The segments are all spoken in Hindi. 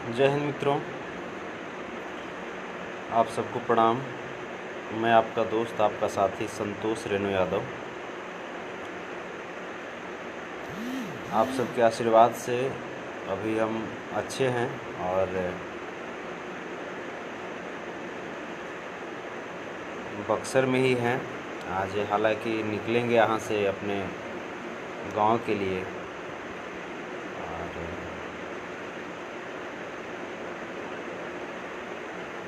जय हिंद मित्रों, आप सबको प्रणाम। मैं आपका दोस्त, आपका साथी संतोष रेणु यादव। आप सबके आशीर्वाद से अभी हम अच्छे हैं और बक्सर में ही हैं। आज हालांकि निकलेंगे यहाँ से अपने गांव के लिए और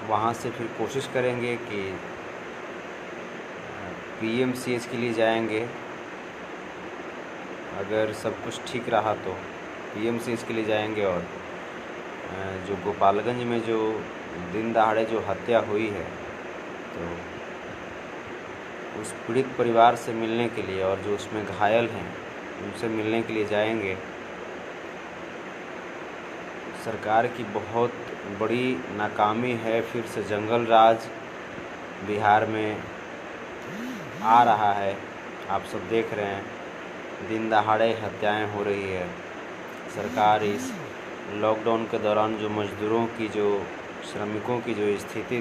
वहाँ से फिर कोशिश करेंगे कि पीएमसीएच के लिए जाएंगे। अगर सब कुछ ठीक रहा तो पीएमसीएच के लिए जाएंगे और जो गोपालगंज में जो दिन दहाड़े जो हत्या हुई है तो उस पीड़ित परिवार से मिलने के लिए और जो उसमें घायल हैं उनसे मिलने के लिए जाएंगे। सरकार की बहुत बड़ी नाकामी है, फिर से जंगल राज बिहार में आ रहा है। आप सब देख रहे हैं, दिन दहाड़े हत्याएं हो रही है। सरकार इस लॉकडाउन के दौरान जो मज़दूरों की, जो श्रमिकों की जो स्थिति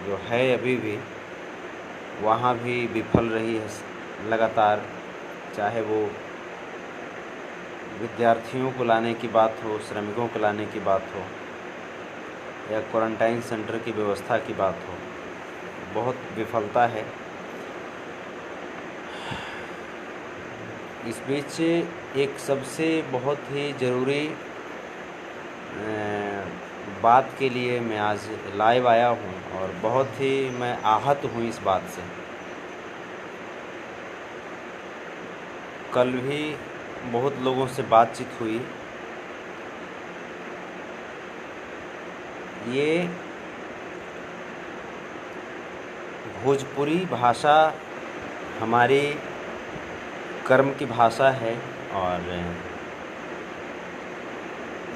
जो है अभी भी, वहाँ भी विफल रही है लगातार। चाहे वो विद्यार्थियों को लाने की बात हो, श्रमिकों को लाने की बात हो या क्वारंटाइन सेंटर की व्यवस्था की बात हो, बहुत विफलता है। इस बीच एक सबसे बहुत ही ज़रूरी बात के लिए मैं आज लाइव आया हूँ और बहुत ही मैं आहत हूँ इस बात से। कल भी बहुत लोगों से बातचीत हुई। ये भोजपुरी भाषा हमारी कर्म की भाषा है और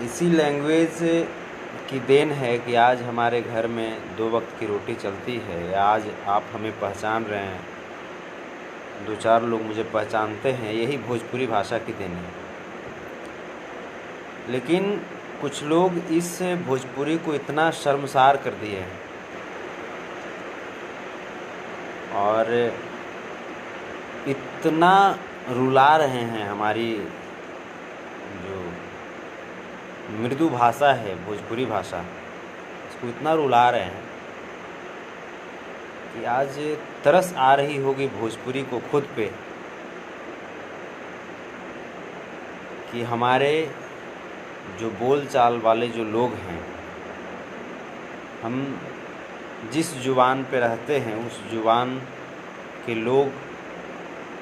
इसी लैंग्वेज की देन है कि आज हमारे घर में 2 वक्त की रोटी चलती है। आज आप हमें पहचान रहे हैं, 2-4 लोग मुझे पहचानते हैं, यही भोजपुरी भाषा की देन है। लेकिन कुछ लोग इस भोजपुरी को इतना शर्मसार कर दिए हैं और इतना रुला रहे हैं हमारी जो मृदु भाषा है भोजपुरी भाषा, इसको इतना रुला रहे हैं कि आज तरस आ रही होगी भोजपुरी को खुद पे कि हमारे जो बोल चाल वाले जो लोग हैं, हम जिस जुबान पे रहते हैं उस जुबान के लोग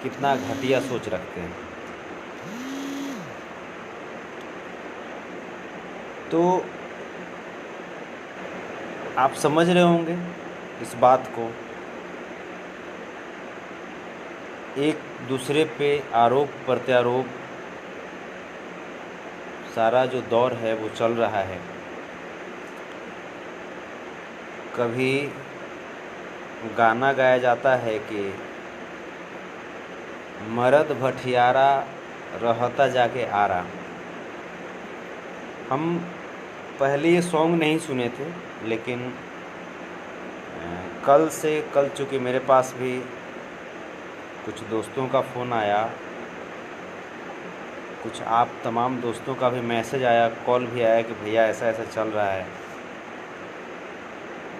कितना घटिया सोच रखते हैं। तो आप समझ रहे होंगे इस बात को। एक दूसरे पे आरोप प्रत्यारोप सारा जो दौर है वो चल रहा है। कभी गाना गाया जाता है कि मरद भटियारा रहता जाके आरा। हम पहले ये सॉन्ग नहीं सुने थे, लेकिन कल चूँकि मेरे पास भी कुछ दोस्तों का फ़ोन आया, कुछ आप तमाम दोस्तों का भी मैसेज आया, कॉल भी आया कि भैया ऐसा ऐसा चल रहा है।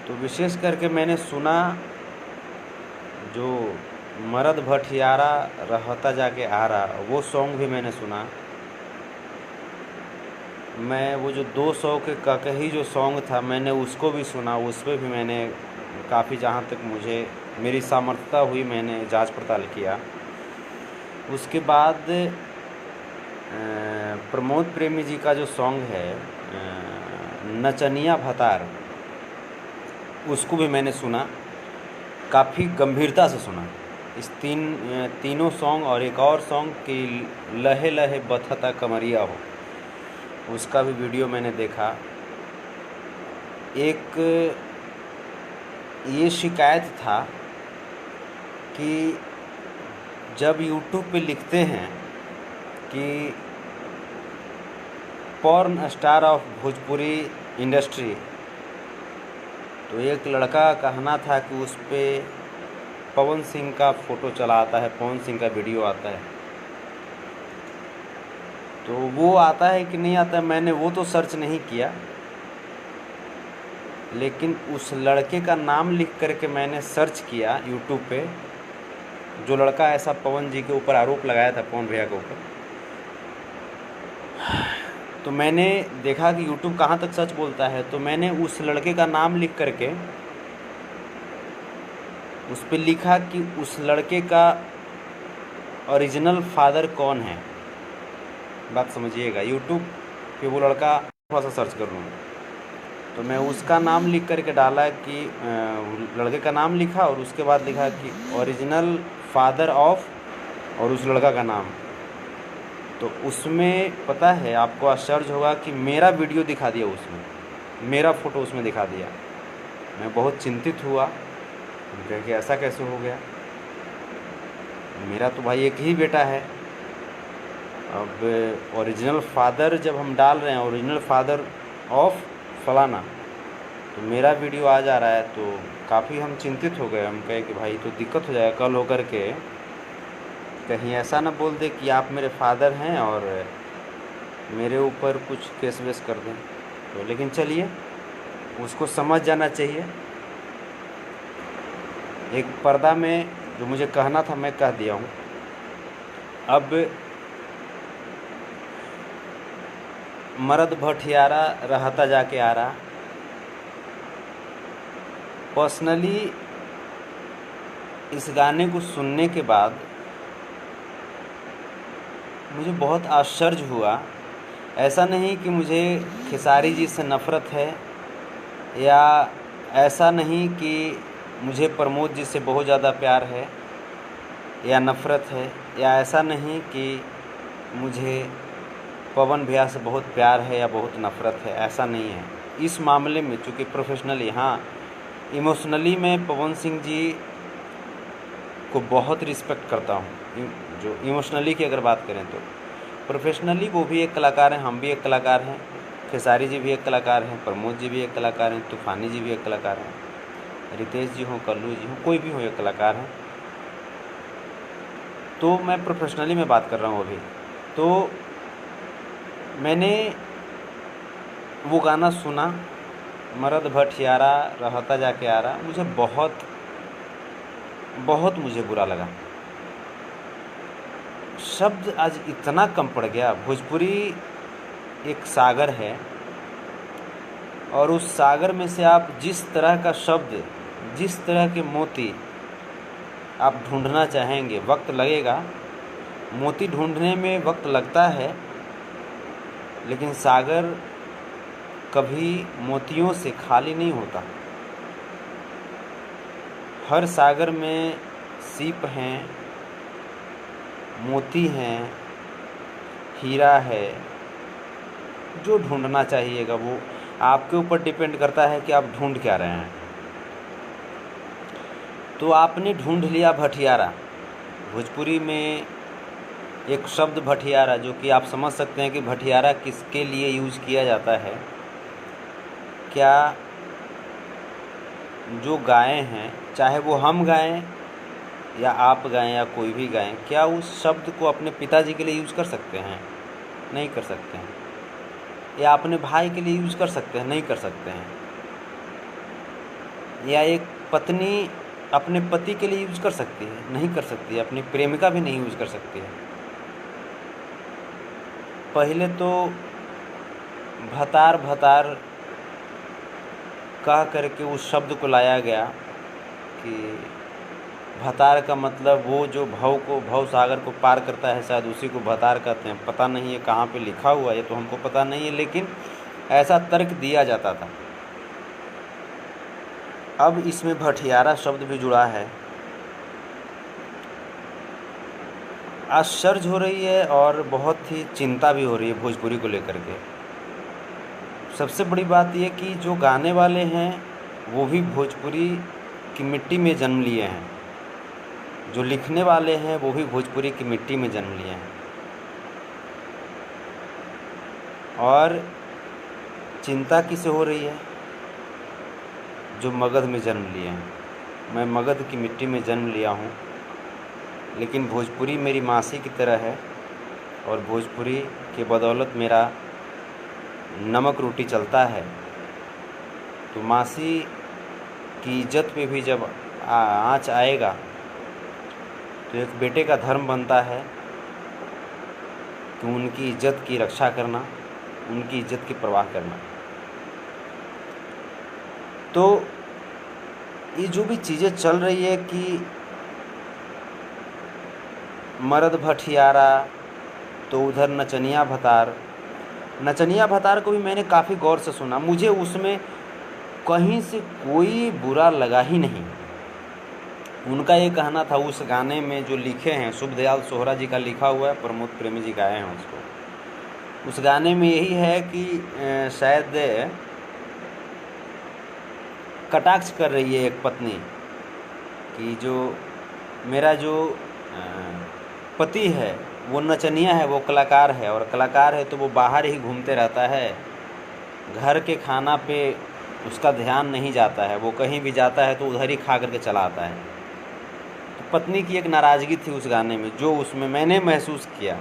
तो विशेष करके मैंने सुना जो मरद भटियारा रहता जाके आरा, वो सॉन्ग भी मैंने सुना। मैं वो जो 200 के ककही जो सॉन्ग था मैंने उसको भी सुना, उस पर भी मैंने काफ़ी, जहाँ तक मुझे मेरी सामर्थ्यता हुई, मैंने जांच पड़ताल किया। उसके बाद प्रमोद प्रेमी जी का जो सॉन्ग है नचनिया भतार, उसको भी मैंने सुना, काफ़ी गंभीरता से सुना। इस तीनों सॉन्ग और एक और सॉन्ग की लहे लहे बथता कमरिया हो, उसका भी वीडियो मैंने देखा। एक ये शिकायत था कि जब यूट्यूब पे लिखते हैं कि porn star of Bhojpuri industry. तो एक लड़का कहना था कि उस पर पवन सिंह का फ़ोटो चला आता है, पवन सिंह का वीडियो आता है। तो वो आता है कि नहीं आता है, मैंने वो तो सर्च नहीं किया, लेकिन उस लड़के का नाम लिख करके मैंने सर्च किया यूट्यूब पे। जो लड़का ऐसा पवन जी के ऊपर आरोप लगाया था, पवन भैया के ऊपर, तो मैंने देखा कि यूट्यूब कहाँ तक सच बोलता है। तो मैंने उस लड़के का नाम लिख करके उस पर लिखा कि उस लड़के का ओरिजिनल फादर कौन है। बात समझिएगा, यूट्यूब पे वो लड़का थोड़ा सा सर्च कर लूँ, तो मैं उसका नाम लिख करके डाला कि लड़के का नाम लिखा और उसके बाद लिखा कि ओरिजिनल फादर ऑफ, और उस लड़का का नाम। तो उसमें पता है आपको आश्चर्य होगा कि मेरा वीडियो दिखा दिया उसमें, मेरा फ़ोटो उसमें दिखा दिया। मैं बहुत चिंतित हुआ कि ऐसा कैसे हो गया, मेरा तो भाई एक ही बेटा है। अब ओरिजिनल फादर जब हम डाल रहे हैं, ओरिजिनल फादर ऑफ फलाना, तो मेरा वीडियो आ जा रहा है, तो काफ़ी हम चिंतित हो गए। हम कहे कि भाई तो दिक्कत हो जाएगा कल होकर के, कहीं ऐसा ना बोल दे कि आप मेरे फादर हैं और मेरे ऊपर कुछ केस वेस कर दें। तो लेकिन चलिए, उसको समझ जाना चाहिए। एक पर्दा में जो मुझे कहना था मैं कह दिया हूँ। अब मर्द भटियारा रहता जाके आ रहा। पर्सनली इस गाने को सुनने के बाद मुझे बहुत आश्चर्य हुआ। ऐसा नहीं कि मुझे खेसारी जी से नफ़रत है, या ऐसा नहीं कि मुझे प्रमोद जी से बहुत ज़्यादा प्यार है या नफ़रत है, या ऐसा नहीं कि मुझे पवन भैया से बहुत प्यार है या बहुत नफ़रत है, ऐसा नहीं है। इस मामले में चूँकि प्रोफेशनली, हाँ इमोशनली मैं पवन सिंह जी को बहुत रिस्पेक्ट करता हूँ। जो इमोशनली की अगर बात करें तो प्रोफेशनली वो भी एक कलाकार हैं, हम भी एक कलाकार हैं, खेसारी जी भी एक कलाकार हैं, प्रमोद जी भी एक कलाकार हैं, तूफानी जी भी एक कलाकार हैं, रितेश जी हों, कल्लू जी हों, कोई भी हो एक कलाकार हैं। तो मैं प्रोफेशनली में बात कर रहा हूँ अभी। तो मैंने वो गाना सुना, मर्द भटियारा रहता जाके आ रहा, मुझे बहुत मुझे बुरा लगा। शब्द आज इतना कम पड़ गया। भोजपुरी एक सागर है, और उस सागर में से आप जिस तरह का शब्द, जिस तरह के मोती आप ढूंढना चाहेंगे, वक्त लगेगा। मोती ढूंढने में वक्त लगता है, लेकिन सागर कभी मोतियों से खाली नहीं होता। हर सागर में सीप हैं, मोती हैं, हीरा है। जो ढूंढना चाहिएगा वो आपके ऊपर डिपेंड करता है कि आप ढूंढ क्या रहे हैं। तो आपने ढूंढ लिया भटियारा। भोजपुरी में एक शब्द भटियारा, जो कि आप समझ सकते हैं कि भटियारा किसके लिए यूज़ किया जाता है। क्या जो गाएँ हैं, चाहे वो हम गाएँ या आप गाएँ या कोई भी गाएँ, क्या उस शब्द को अपने पिताजी के लिए यूज़ कर सकते हैं? नहीं कर सकते हैं। या अपने भाई के लिए यूज़ कर सकते हैं? नहीं कर सकते हैं। या एक पत्नी अपने पति के लिए यूज़ कर सकती है? नहीं कर सकती है। अपनी प्रेमिका भी नहीं यूज़ कर सकती है। पहले तो भतार भतार कह करके उस शब्द को लाया गया कि भतार का मतलब वो जो भव सागर को पार करता है, शायद उसी को भतार कहते हैं। पता नहीं है कहाँ पे लिखा हुआ है, ये तो हमको पता नहीं है, लेकिन ऐसा तर्क दिया जाता था। अब इसमें भटियारा शब्द भी जुड़ा है। आश्चर्य हो रही है और बहुत ही चिंता भी हो रही है भोजपुरी को लेकर के। सबसे बड़ी बात ये कि जो गाने वाले हैं वो भी भोजपुरी की मिट्टी में जन्म लिए हैं, जो लिखने वाले हैं वो भी भोजपुरी की मिट्टी में जन्म लिए हैं। और चिंता किसे हो रही है? जो मगध में जन्म लिए हैं। मैं मगध की मिट्टी में जन्म लिया हूँ, लेकिन भोजपुरी मेरी मासी की तरह है और भोजपुरी के बदौलत मेरा नमक रोटी चलता है। तो मासी की इज्जत पे भी जब आँच आएगा तो एक बेटे का धर्म बनता है कि उनकी इज्जत की रक्षा करना, उनकी इज्जत की परवाह करना। तो ये जो भी चीज़ें चल रही है कि मर्द भठियारा, तो उधर नचनिया भतार को भी मैंने काफ़ी गौर से सुना। मुझे उसमें कहीं से कोई बुरा लगा ही नहीं। उनका ये कहना था, उस गाने में जो लिखे हैं, शुभ दयाल सोहरा जी का लिखा हुआ है, प्रमोद प्रेमी जी गाए हैं उसको। उस गाने में यही है कि शायद कटाक्ष कर रही है एक पत्नी कि जो मेरा जो पति है वो नचनिया है, वो कलाकार है, और कलाकार है तो वो बाहर ही घूमते रहता है, घर के खाना पे उसका ध्यान नहीं जाता है, वो कहीं भी जाता है तो उधर ही खा करके चला आता है। तो पत्नी की एक नाराज़गी थी उस गाने में, जो उसमें मैंने महसूस किया।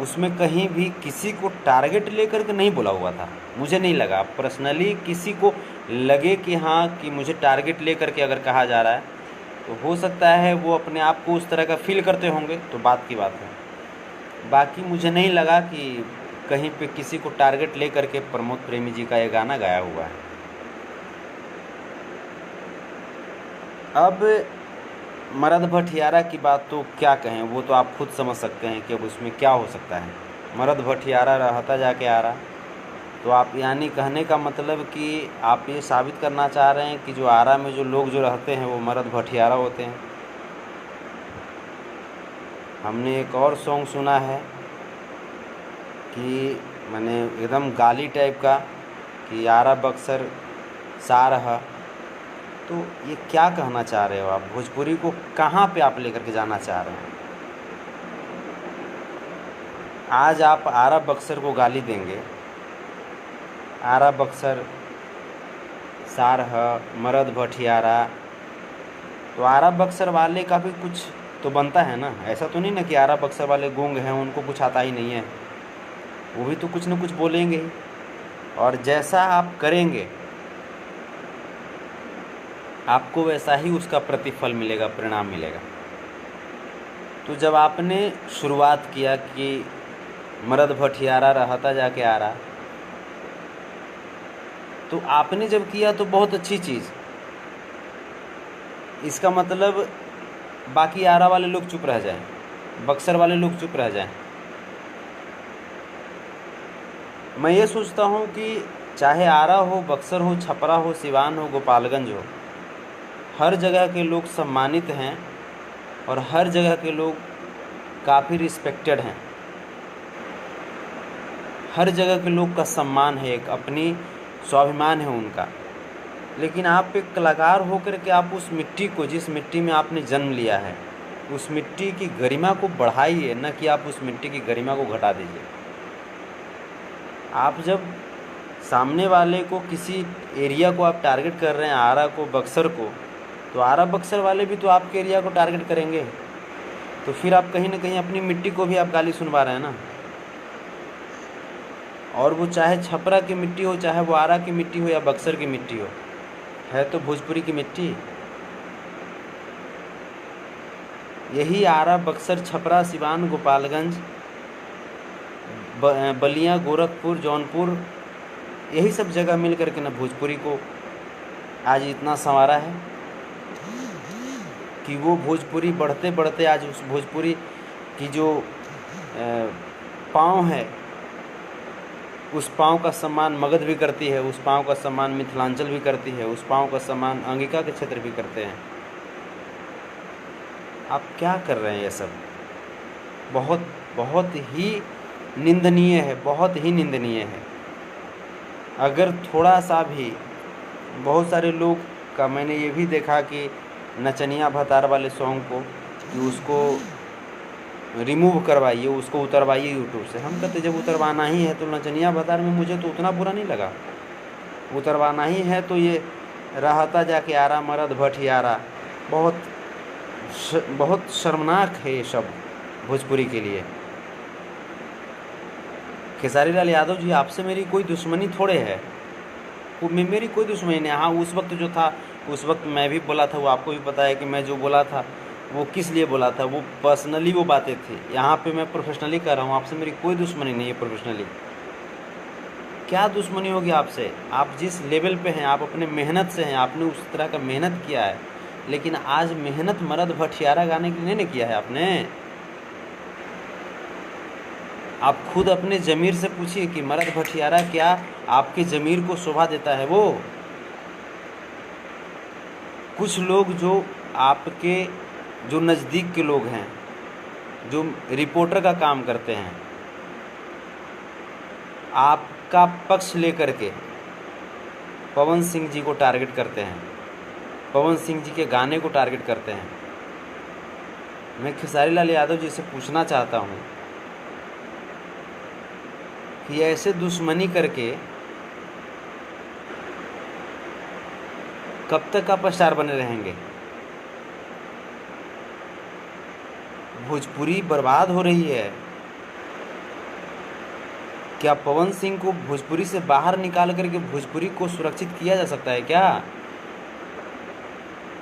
उसमें कहीं भी किसी को टारगेट लेकर के नहीं बोला हुआ था। मुझे नहीं लगा पर्सनली किसी को लगे कि हाँ कि मुझे टारगेट लेकर के अगर कहा जा रहा है, तो हो सकता है वो अपने आप को उस तरह का फील करते होंगे, तो बात की बात है। बाकी मुझे नहीं लगा कि कहीं पे किसी को टारगेट ले करके प्रमोद प्रेमी जी का ये गाना गाया हुआ है। अब मर्द भठियारा की बात तो क्या कहें, वो तो आप खुद समझ सकते हैं कि अब उसमें क्या हो सकता है। मर्द भठियारा रहता जाके आ रहा, तो आप यानी कहने का मतलब कि आप ये साबित करना चाह रहे हैं कि जो आरा में जो लोग जो रहते हैं वो मर्द भठियारा होते हैं। हमने एक और सॉन्ग सुना है कि मैंने एकदम गाली टाइप का कि आरा बक्सर सा रहा। तो ये क्या कहना चाह रहे हो आप? भोजपुरी को कहाँ पे आप लेकर के जाना चाह रहे हैं? आज आप आरा बक्सर को गाली देंगे, आरा बक्सर सारह मर्द भठियारा, तो आरा बक्सर वाले का भी कुछ तो बनता है ना। ऐसा तो नहीं ना कि आरा बक्सर वाले गूंग हैं, उनको कुछ आता ही नहीं है, वो भी तो कुछ न कुछ बोलेंगे ही। और जैसा आप करेंगे आपको वैसा ही उसका प्रतिफल मिलेगा, परिणाम मिलेगा। तो जब आपने शुरुआत किया कि मर्द भठियारा रहता जाके आ रहा, तो आपने जब किया तो बहुत अच्छी चीज़। इसका मतलब बाकी आरा वाले लोग चुप रह जाएं, बक्सर वाले लोग चुप रह जाएं। मैं ये सोचता हूँ कि चाहे आरा हो, बक्सर हो, छपरा हो, सिवान हो, गोपालगंज हो, हर जगह के लोग सम्मानित हैं और हर जगह के लोग काफ़ी रिस्पेक्टेड हैं। हर जगह के लोग का सम्मान है, एक अपनी स्वाभिमान है उनका। लेकिन आप एक कलाकार होकर के आप उस मिट्टी को, जिस मिट्टी में आपने जन्म लिया है, उस मिट्टी की गरिमा को बढ़ाइए, न कि आप उस मिट्टी की गरिमा को घटा दीजिए। आप जब सामने वाले को, किसी एरिया को आप टारगेट कर रहे हैं, आरा को, बक्सर को, तो आरा बक्सर वाले भी तो आपके एरिया को टारगेट करेंगे। तो फिर आप कहीं ना कहीं अपनी मिट्टी को भी आप गाली सुनवा रहे हैं ना। और वो चाहे छपरा की मिट्टी हो, चाहे वो आरा की मिट्टी हो या बक्सर की मिट्टी हो, है तो भोजपुरी की मिट्टी। यही आरा, बक्सर, छपरा, सिवान, गोपालगंज, बलिया, गोरखपुर, जौनपुर, यही सब जगह मिल करके ना भोजपुरी को आज इतना संवारा है कि वो भोजपुरी बढ़ते बढ़ते आज उस भोजपुरी की जो पाँव है, उस पाँव का सम्मान मगध भी करती है, उस पाँव का सम्मान मिथिलांचल भी करती है, उस पाँव का सम्मान अंगिका के क्षेत्र भी करते हैं। आप क्या कर रहे हैं? ये सब बहुत बहुत ही निंदनीय है, बहुत ही निंदनीय है। अगर थोड़ा सा भी, बहुत सारे लोग का मैंने ये भी देखा कि नचनिया भतार वाले सॉन्ग को कि उसको रिमूव करवाइए, उसको उतरवाइए यूट्यूब से। हम कहते जब उतरवाना ही है तो नचनिया बाज़ार में मुझे तो उतना बुरा नहीं लगा, उतरवाना ही है तो ये रहता जाके आरा मरद भटियारा, बहुत शर्मनाक है ये सब भोजपुरी के लिए। खेसारी लाल यादव जी, आपसे मेरी कोई दुश्मनी थोड़े है, मेरी कोई दुश्मनी नहीं। हाँ, उस वक्त जो था, उस वक्त मैं भी बोला था, वो आपको भी पता है कि मैं जो बोला था वो किस लिए बोला था, वो पर्सनली वो बातें थी। यहाँ पे मैं प्रोफेशनली कर रहा हूँ, आपसे मेरी कोई दुश्मनी नहीं है। प्रोफेशनली क्या दुश्मनी होगी आपसे? आप जिस लेवल पे हैं, आप अपने मेहनत से हैं, आपने उस तरह का मेहनत किया है, लेकिन आज मेहनत मरद भटियारा गाने के लिए नहीं किया है आपने। आप खुद अपने ज़मीर से पूछिए कि मरद भटियारा क्या आपके ज़मीर को शोभा देता है? वो कुछ लोग जो आपके जो नज़दीक के लोग हैं, जो रिपोर्टर का काम करते हैं, आपका पक्ष लेकर के पवन सिंह जी को टारगेट करते हैं, पवन सिंह जी के गाने को टारगेट करते हैं। मैं खेसारी लाल यादव जी से पूछना चाहता हूँ कि ऐसे दुश्मनी करके कब तक आप स्टार बने रहेंगे? भोजपुरी बर्बाद हो रही है। क्या पवन सिंह को भोजपुरी से बाहर निकाल करके भोजपुरी को सुरक्षित किया जा सकता है क्या?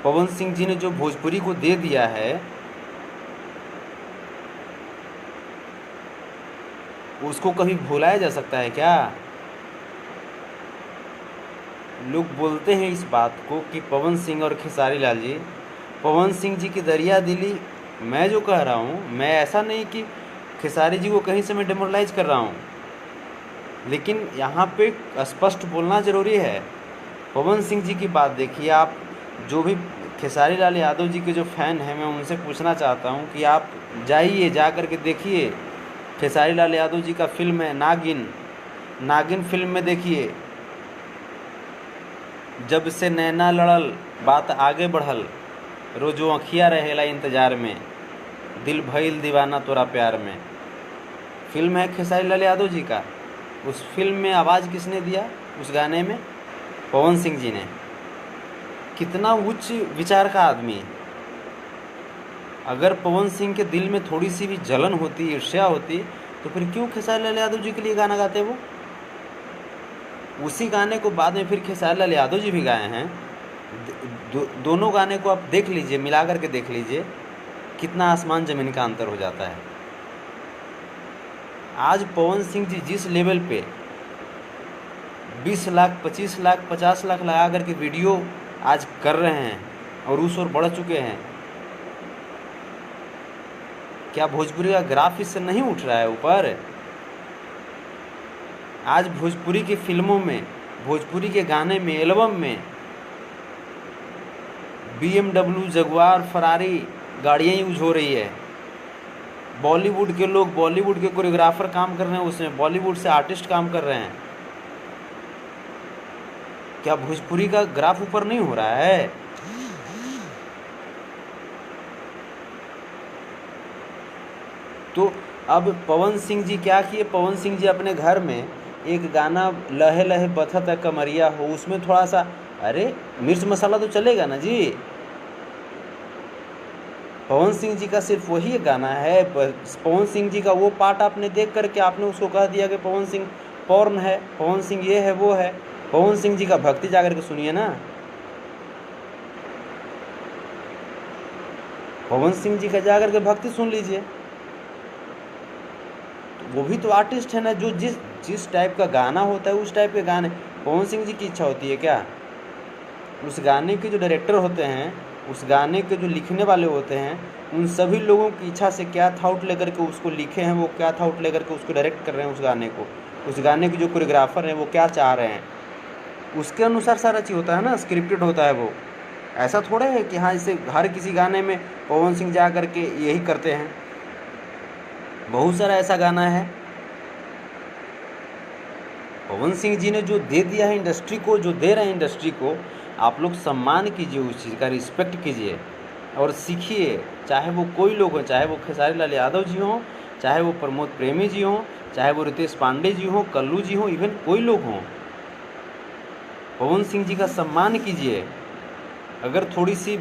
पवन सिंह जी ने जो भोजपुरी को दे दिया है, उसको कभी भुलाया जा सकता है क्या? लोग बोलते हैं इस बात को कि पवन सिंह और खेसारी लाल जी, पवन सिंह जी की दरिया दिली। मैं जो कह रहा हूँ, मैं ऐसा नहीं कि खेसारी जी को कहीं से मैं डेमोरलाइज कर रहा हूँ, लेकिन यहाँ पे स्पष्ट बोलना ज़रूरी है। पवन सिंह जी की बात देखिए आप, जो भी खेसारी लाल यादव जी के जो फ़ैन हैं, मैं उनसे पूछना चाहता हूँ कि आप जाइए, जा कर के देखिए। खेसारी लाल यादव जी का फिल्म है नागिन, नागिन फिल्म में देखिए, जब से नैना लड़ल बात आगे बढ़ल, रोजो अखिया रहेला इंतजार में, दिल भइल दीवाना तोरा प्यार में। फिल्म है खेसारी लाल यादव जी का। उस फिल्म में आवाज़ किसने दिया? उस गाने में पवन सिंह जी ने। कितना उच्च विचार का आदमी। अगर पवन सिंह के दिल में थोड़ी सी भी जलन होती, ईर्ष्या होती, तो फिर क्यों खेसारी लाल यादव जी के लिए गाना गाते वो? उसी गाने को बाद में फिर खेसारी लाल यादव जी भी गाए हैं। दोनों गाने को आप देख लीजिए, मिला करके देख लीजिए, कितना आसमान ज़मीन का अंतर हो जाता है। आज पवन सिंह जी जिस लेवल पे 20 लाख, 25 लाख, 50 लाख लगा करके वीडियो आज कर रहे हैं और उस ओर बढ़ चुके हैं, क्या भोजपुरी का ग्राफ इससे नहीं उठ रहा है ऊपर? आज भोजपुरी की फिल्मों में, भोजपुरी के गाने में, एल्बम में BMW, जगुआर, फरारी गाड़ियाँ यूज हो रही है। बॉलीवुड के लोग, बॉलीवुड के कोरियोग्राफर काम कर रहे हैं उसमें, बॉलीवुड से आर्टिस्ट काम कर रहे हैं। क्या भोजपुरी का ग्राफ ऊपर नहीं हो रहा है? तो अब पवन सिंह जी क्या किए? पवन सिंह जी अपने घर में एक गाना लहे लहे बथत कमरिया हो, उसमें थोड़ा सा, अरे मिर्च मसाला तो चलेगा ना जी। पवन सिंह जी का सिर्फ वही गाना है। पवन सिंह जी का वो पार्ट आपने देख करके आपने उसको कह दिया कि पवन सिंह पॉर्न है, पवन सिंह ये है वो है। पवन सिंह जी का भक्ति जाकर के सुनिए ना। पवन सिंह जी का जाकर के भक्ति सुन लीजिए। वो भी तो आर्टिस्ट है ना, जो जिस टाइप का गाना होता है उस टाइप के गाने। पवन सिंह जी की इच्छा होती है क्या? उस गाने के जो डायरेक्टर होते हैं, उस गाने के जो लिखने वाले होते हैं, उन सभी लोगों की इच्छा से क्या थाउट लेकर के उसको लिखे हैं, वो क्या थाउट लेकर के उसको डायरेक्ट कर रहे हैं उस गाने को। उस गाने के जो कोरियोग्राफर हैं वो क्या चाह रहे हैं, उसके अनुसार सारा चीज़ होता है ना, स्क्रिप्टेड होता है वो। ऐसा थोड़ा है कि हाँ इसे हर किसी गाने में पवन सिंह जा कर के यही करते हैं। बहुत सारा ऐसा गाना है। पवन सिंह जी ने जो दे दिया है इंडस्ट्री को, जो दे रहे हैं इंडस्ट्री को, आप लोग सम्मान कीजिए, उस चीज़ का रिस्पेक्ट कीजिए। और सीखिए, चाहे वो कोई लोग हो, चाहे वो खेसारी लाल यादव जी हों, चाहे वो प्रमोद प्रेमी जी हों, चाहे वो रितेश पांडे जी हों, कल्लू जी हों, इवन कोई लोग हों, पवन सिंह जी का सम्मान कीजिए। अगर थोड़ी सी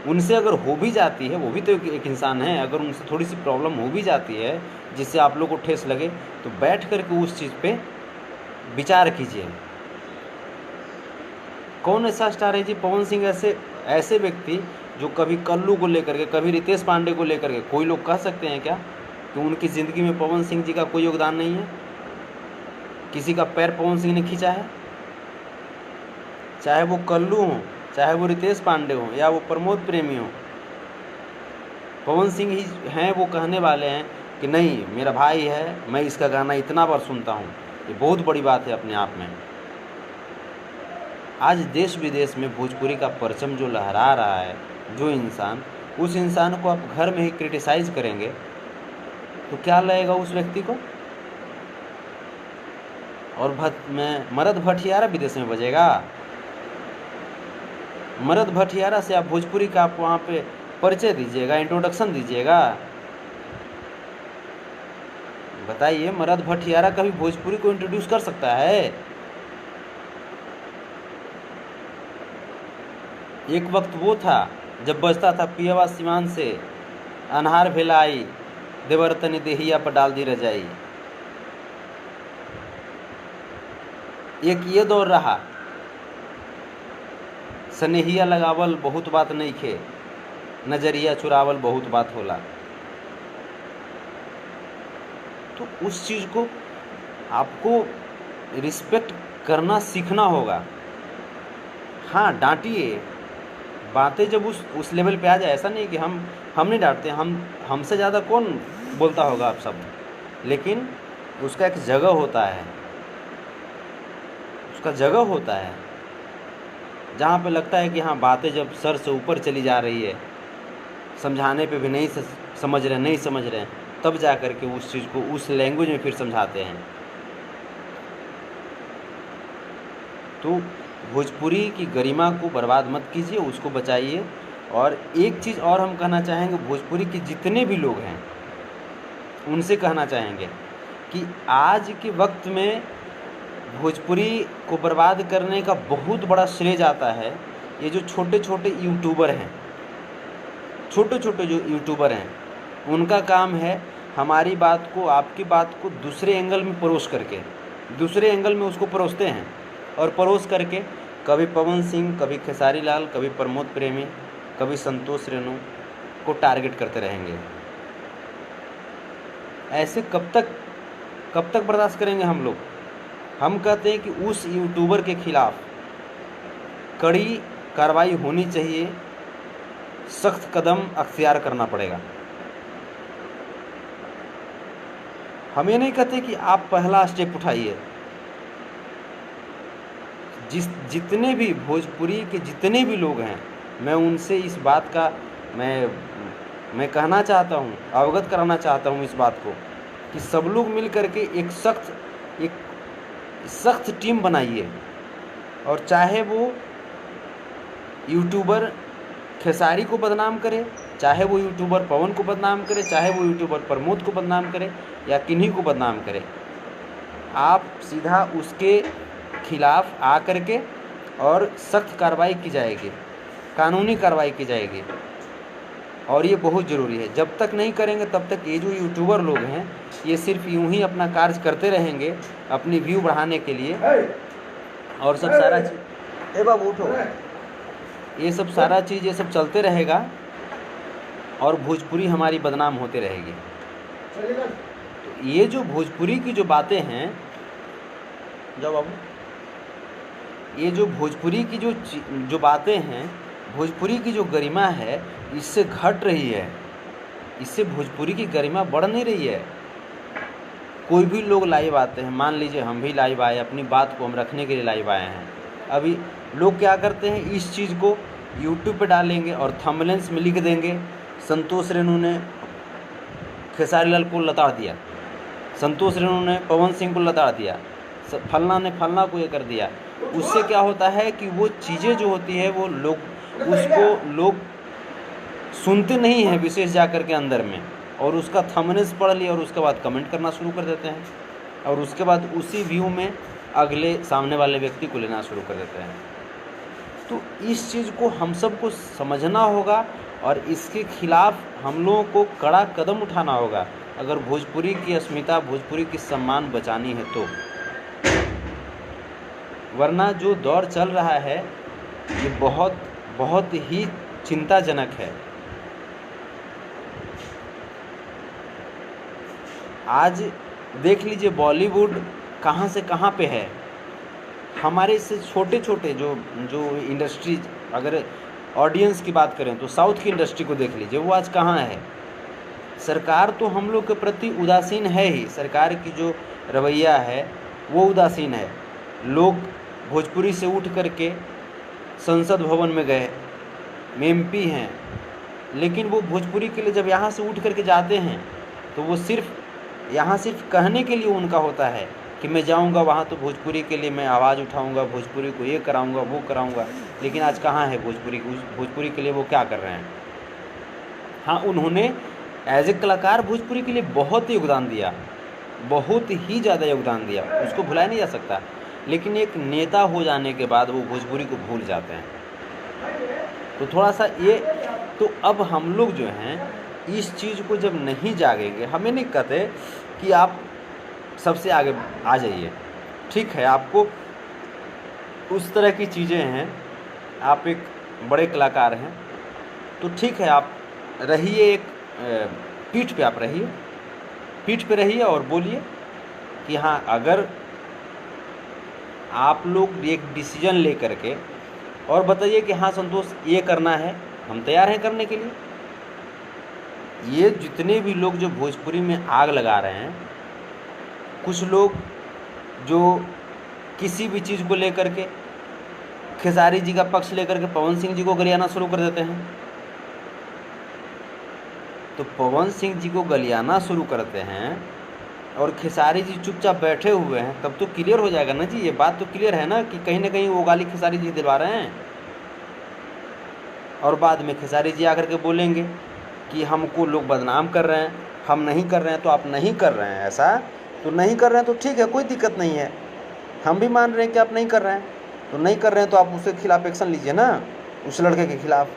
उनसे अगर हो भी जाती है, वो भी तो एक इंसान है, अगर उनसे थोड़ी सी प्रॉब्लम हो भी जाती है जिससे आप लोग को ठेस लगे, तो बैठ करके उस चीज़ पे विचार कीजिए। कौन ऐसा स्टार है जी? पवन सिंह ऐसे व्यक्ति जो कभी कल्लू को लेकर के, कभी रितेश पांडे को लेकर के, कोई लोग कह सकते हैं क्या कि उनकी ज़िंदगी में पवन सिंह जी का कोई योगदान नहीं है? किसी का पैर पवन सिंह ने खींचा है? चाहे वो कल्लू हों, चाहे वो रितेश पांडे हों, या वो प्रमोद प्रेमी हों, पवन सिंह ही हैं वो कहने वाले हैं कि नहीं मेरा भाई है, मैं इसका गाना इतना बार सुनता हूँ। ये बहुत बड़ी बात है अपने आप में। आज देश विदेश में भोजपुरी का परचम जो लहरा रहा है, जो इंसान, उस इंसान को आप घर में ही क्रिटिसाइज करेंगे तो क्या लगेगा उस व्यक्ति को? और मरद भटियारा विदेश में बजेगा। मरद भटियारा से आप भोजपुरी का आप वहाँ पे परिचय दीजिएगा, इंट्रोडक्शन दीजिएगा। बताइए, मरद भटियारा कभी भोजपुरी को इंट्रोड्यूस कर सकता है? एक वक्त वो था जब बजता था पियवा सिवान से, अनहार भेलाई देवर तनी देहिया पर डाल दी रजाई। एक ये दौर रहा, सनेहिया लगावल बहुत बात नहीं खे, नजरिया चुरावल बहुत बात होला। तो उस चीज़ को आपको रिस्पेक्ट करना सीखना होगा। हाँ, डांटिए, बातें जब उस लेवल पे आ जाए, ऐसा नहीं कि हम नहीं डांटते, हमसे ज़्यादा कौन बोलता होगा आप सब, लेकिन उसका एक जगह होता है, उसका जगह होता है जहाँ पे लगता है कि हाँ बातें जब सर से ऊपर चली जा रही है, समझाने पे भी नहीं समझ रहे, तब जा कर के उस चीज़ को उस लैंग्वेज में फिर समझाते हैं। तो भोजपुरी की गरिमा को बर्बाद मत कीजिए, उसको बचाइए। और एक चीज़ और हम कहना चाहेंगे, भोजपुरी के जितने भी लोग हैं उनसे कहना चाहेंगे कि आज के वक्त में भोजपुरी को बर्बाद करने का बहुत बड़ा श्रेय जाता है ये जो छोटे छोटे यूट्यूबर हैं। छोटे छोटे जो यूट्यूबर हैं, उनका काम है हमारी बात को, आपकी बात को दूसरे एंगल में परोस करके, दूसरे एंगल में उसको परोसते हैं, और परोस करके कभी पवन सिंह, कभी खेसारी लाल, कभी प्रमोद प्रेमी, कभी संतोष रेणु को टारगेट करते रहेंगे। ऐसे कब तक बर्दाश्त करेंगे हम लोग? हम कहते हैं कि उस यूट्यूबर के खिलाफ कड़ी कार्रवाई होनी चाहिए, सख्त कदम अख्तियार करना पड़ेगा। हम ये नहीं कहते कि आप पहला स्टेप उठाइए। जितने भी भोजपुरी के जितने भी लोग हैं, मैं उनसे इस बात का मैं कहना चाहता हूँ, अवगत कराना चाहता हूँ इस बात को कि सब लोग मिल करके एक सख्त टीम बनाइए। और चाहे वो यूट्यूबर खेसारी को बदनाम करे, चाहे वो यूट्यूबर पवन को बदनाम करे, चाहे वो यूट्यूबर प्रमोद को बदनाम करे, या किन्हीं को बदनाम करे, आप सीधा उसके खिलाफ आ करके और सख्त कार्रवाई की जाएगी, कानूनी कार्रवाई की जाएगी। और ये बहुत ज़रूरी है। जब तक नहीं करेंगे तब तक ये जो यूट्यूबर लोग हैं ये सिर्फ यूं ही अपना कार्य करते रहेंगे अपनी व्यू बढ़ाने के लिए, और सब सारा चीज़, ए बाबू उठो, ये सब सारा चीज़ ये सब चलते रहेगा और भोजपुरी हमारी बदनाम होते रहेगी। तो ये जो भोजपुरी की जो बातें हैं, जाओ बाबू, ये जो भोजपुरी की जो बातें हैं, भोजपुरी की जो गरिमा है इससे घट रही है, इससे भोजपुरी की गरिमा बढ़ नहीं रही है। कोई भी लोग लाइव आते हैं, मान लीजिए हम भी लाइव आए, अपनी बात को हम रखने के लिए लाइव आए हैं। अभी लोग क्या करते हैं, इस चीज़ को यूट्यूब पे डालेंगे और थंबनेल्स में लिख देंगे संतोष रेणु ने खेसारी लाल को लताड़ दिया, संतोष रेणु ने पवन सिंह को लताड़ दिया, फलना ने फलना को ये कर दिया। उससे क्या होता है कि वो चीज़ें जो होती है वो लोग सुनते नहीं हैं विशेष जा कर के अंदर में, और उसका थंबनेल्स पढ़ लिया और उसके बाद कमेंट करना शुरू कर देते हैं, और उसके बाद उसी व्यू में अगले सामने वाले व्यक्ति को लेना शुरू कर देते हैं। तो इस चीज़ को हम सबको समझना होगा और इसके खिलाफ हम लोगों को कड़ा कदम उठाना होगा अगर भोजपुरी की अस्मिता, भोजपुरी की सम्मान बचानी है तो। वरना जो दौर चल रहा है ये बहुत बहुत ही चिंताजनक है। आज देख लीजिए बॉलीवुड कहाँ से कहाँ पे है। हमारे से छोटे छोटे जो जो इंडस्ट्री, अगर ऑडियंस की बात करें तो साउथ की इंडस्ट्री को देख लीजिए, वो आज कहाँ है। सरकार तो हम लोग के प्रति उदासीन है ही, सरकार की जो रवैया है वो उदासीन है। लोग भोजपुरी से उठ करके संसद भवन में गए, एमपी हैं, लेकिन वो भोजपुरी के लिए जब यहाँ से उठ करके जाते हैं तो वो सिर्फ कहने के लिए उनका होता है कि मैं जाऊंगा वहाँ तो भोजपुरी के लिए मैं आवाज़ उठाऊंगा, भोजपुरी को ये कराऊंगा, वो कराऊंगा। लेकिन आज कहाँ है भोजपुरी के लिए वो क्या कर रहे हैं। हाँ, उन्होंने एज ए कलाकार भोजपुरी के लिए बहुत योगदान दिया, बहुत ही ज़्यादा योगदान दिया, उसको भुलाया नहीं जा सकता। लेकिन एक नेता हो जाने के बाद वो भोजपुरी को भूल जाते हैं। तो थोड़ा सा ये, तो अब हम लोग जो हैं इस चीज़ को जब नहीं जागेंगे, हमें नहीं कहते कि आप सबसे आगे आ जाइए, ठीक है, आपको उस तरह की चीज़ें हैं, आप एक बड़े कलाकार हैं तो ठीक है, आप रहिए, एक पीठ पे आप रहिए, पीठ पे रहिए और बोलिए कि हाँ, अगर आप लोग एक डिसीजन ले करके और बताइए कि हाँ संतोष ये करना है, हम तैयार हैं करने के लिए। ये जितने भी लोग जो भोजपुरी में आग लगा रहे हैं, कुछ लोग जो किसी भी चीज़ को लेकर के खेसारी जी का पक्ष लेकर के पवन सिंह जी को गलियाना शुरू कर देते हैं, तो पवन सिंह जी को गलियाना शुरू करते हैं और खेसारी जी चुपचाप बैठे हुए हैं, तब तो क्लियर हो जाएगा ना जी, ये बात तो क्लियर है ना कि कहीं ना कहीं वो गाली खेसारी जी दिलवा रहे हैं। और बाद में खेसारी जी आकर के बोलेंगे कि हमको लोग बदनाम कर रहे हैं, हम नहीं कर रहे हैं। तो आप नहीं कर रहे हैं, ऐसा तो नहीं कर रहे हैं तो ठीक है, कोई दिक्कत नहीं है, हम भी मान रहे हैं कि आप नहीं कर रहे हैं। तो नहीं कर रहे हैं तो आप उसके खिलाफ एक्शन लीजिए ना, उस लड़के के खिलाफ।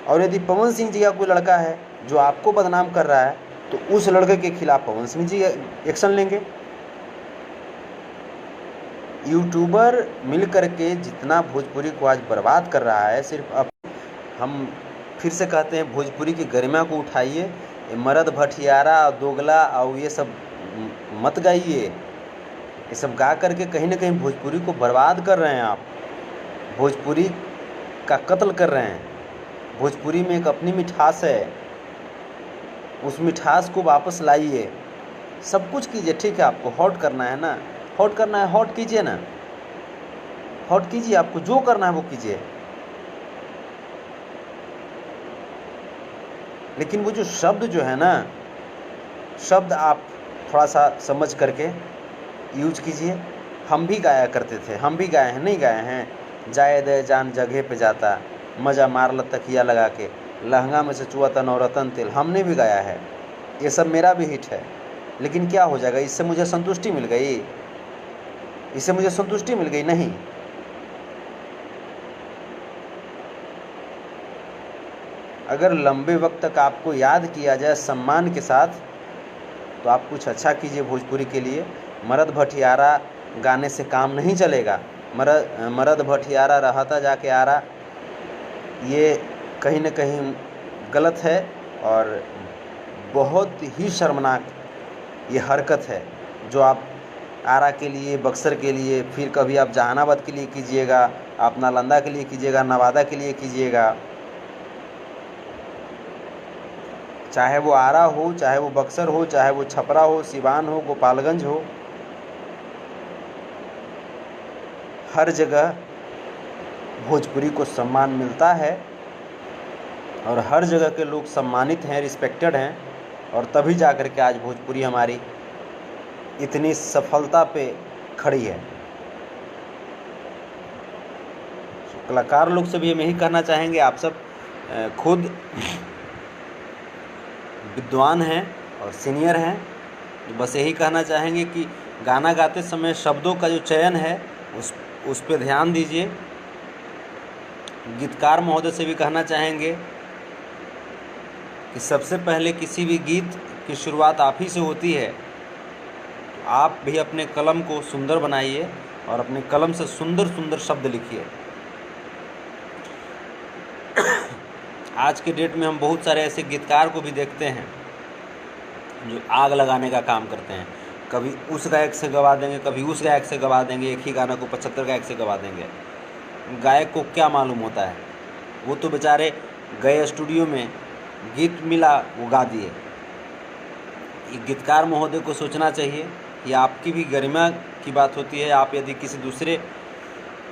और यदि पवन सिंह जी का कोई लड़का है जो आपको बदनाम कर रहा है तो उस लड़के के खिलाफ पवन सिंह जी एक्शन लेंगे। यूट्यूबर मिल करके जितना भोजपुरी को आज बर्बाद कर रहा है, सिर्फ अब हम फिर से कहते हैं भोजपुरी की गरिमा को उठाइए, मर्द भटियारा दोगला और ये सब मत गाइए। ये सब गा करके कहीं ना कहीं भोजपुरी को बर्बाद कर रहे हैं आप, भोजपुरी का कत्ल कर रहे हैं। भोजपुरी में एक अपनी मिठास है, उस मिठास को वापस लाइए, सब कुछ कीजिए। ठीक है, आपको हॉट करना है ना, हॉट करना है, हॉट कीजिए ना, हॉट कीजिए, आपको जो करना है वो कीजिए। लेकिन वो जो शब्द जो है ना, शब्द आप थोड़ा सा समझ करके यूज कीजिए। हम भी गाया करते थे, हम भी गाए हैं, नहीं गाए हैं। जाए दे जान जगह पे जाता, मज़ा मार ल तकिया लगा के, लहंगा में से चुआता नवरत्न तेल, हमने भी गाया है। ये सब मेरा भी हिट है। लेकिन क्या हो जाएगा, इससे मुझे संतुष्टि मिल गई, इससे मुझे संतुष्टि मिल गई? नहीं। अगर लंबे वक्त तक आपको याद किया जाए सम्मान के साथ, तो आप कुछ अच्छा कीजिए भोजपुरी के लिए। मर्द भटियारा गाने से काम नहीं चलेगा। मर्द भटियारा रहता जाके आरा, ये कहीं न कहीं गलत है और बहुत ही शर्मनाक ये हरकत है जो आप आरा के लिए, बक्सर के लिए, फिर कभी आप जहानाबाद के लिए कीजिएगा, आप नालंदा के लिए कीजिएगा, नवादा के लिए कीजिएगा। चाहे वो आरा हो, चाहे वो बक्सर हो, चाहे वो छपरा हो, सिवान हो, गोपालगंज हो, हर जगह भोजपुरी को सम्मान मिलता है और हर जगह के लोग सम्मानित हैं, रिस्पेक्टेड हैं। और तभी जा कर के आज भोजपुरी हमारी इतनी सफलता पे खड़ी है। कलाकार लोग से भी हम यही कहना चाहेंगे, आप सब खुद विद्वान हैं और सीनियर हैं, तो बस यही कहना चाहेंगे कि गाना गाते समय शब्दों का जो चयन है उस पर ध्यान दीजिए। गीतकार महोदय से भी कहना चाहेंगे कि सबसे पहले किसी भी गीत की शुरुआत आप ही से होती है, तो आप भी अपने कलम को सुंदर बनाइए और अपने कलम से सुंदर सुंदर शब्द लिखिए। आज के डेट में हम बहुत सारे ऐसे गीतकार को भी देखते हैं जो आग लगाने का काम करते हैं। कभी उस गायक से गवा देंगे, कभी उस गायक से गवा देंगे, एक ही गाना को 75 गायक से गवा देंगे। गायक को क्या मालूम होता है, वो तो बेचारे गए स्टूडियो में, गीत मिला वो गा दिए। गीतकार महोदय को सोचना चाहिए कि आपकी भी गरिमा की बात होती है। आप यदि किसी दूसरे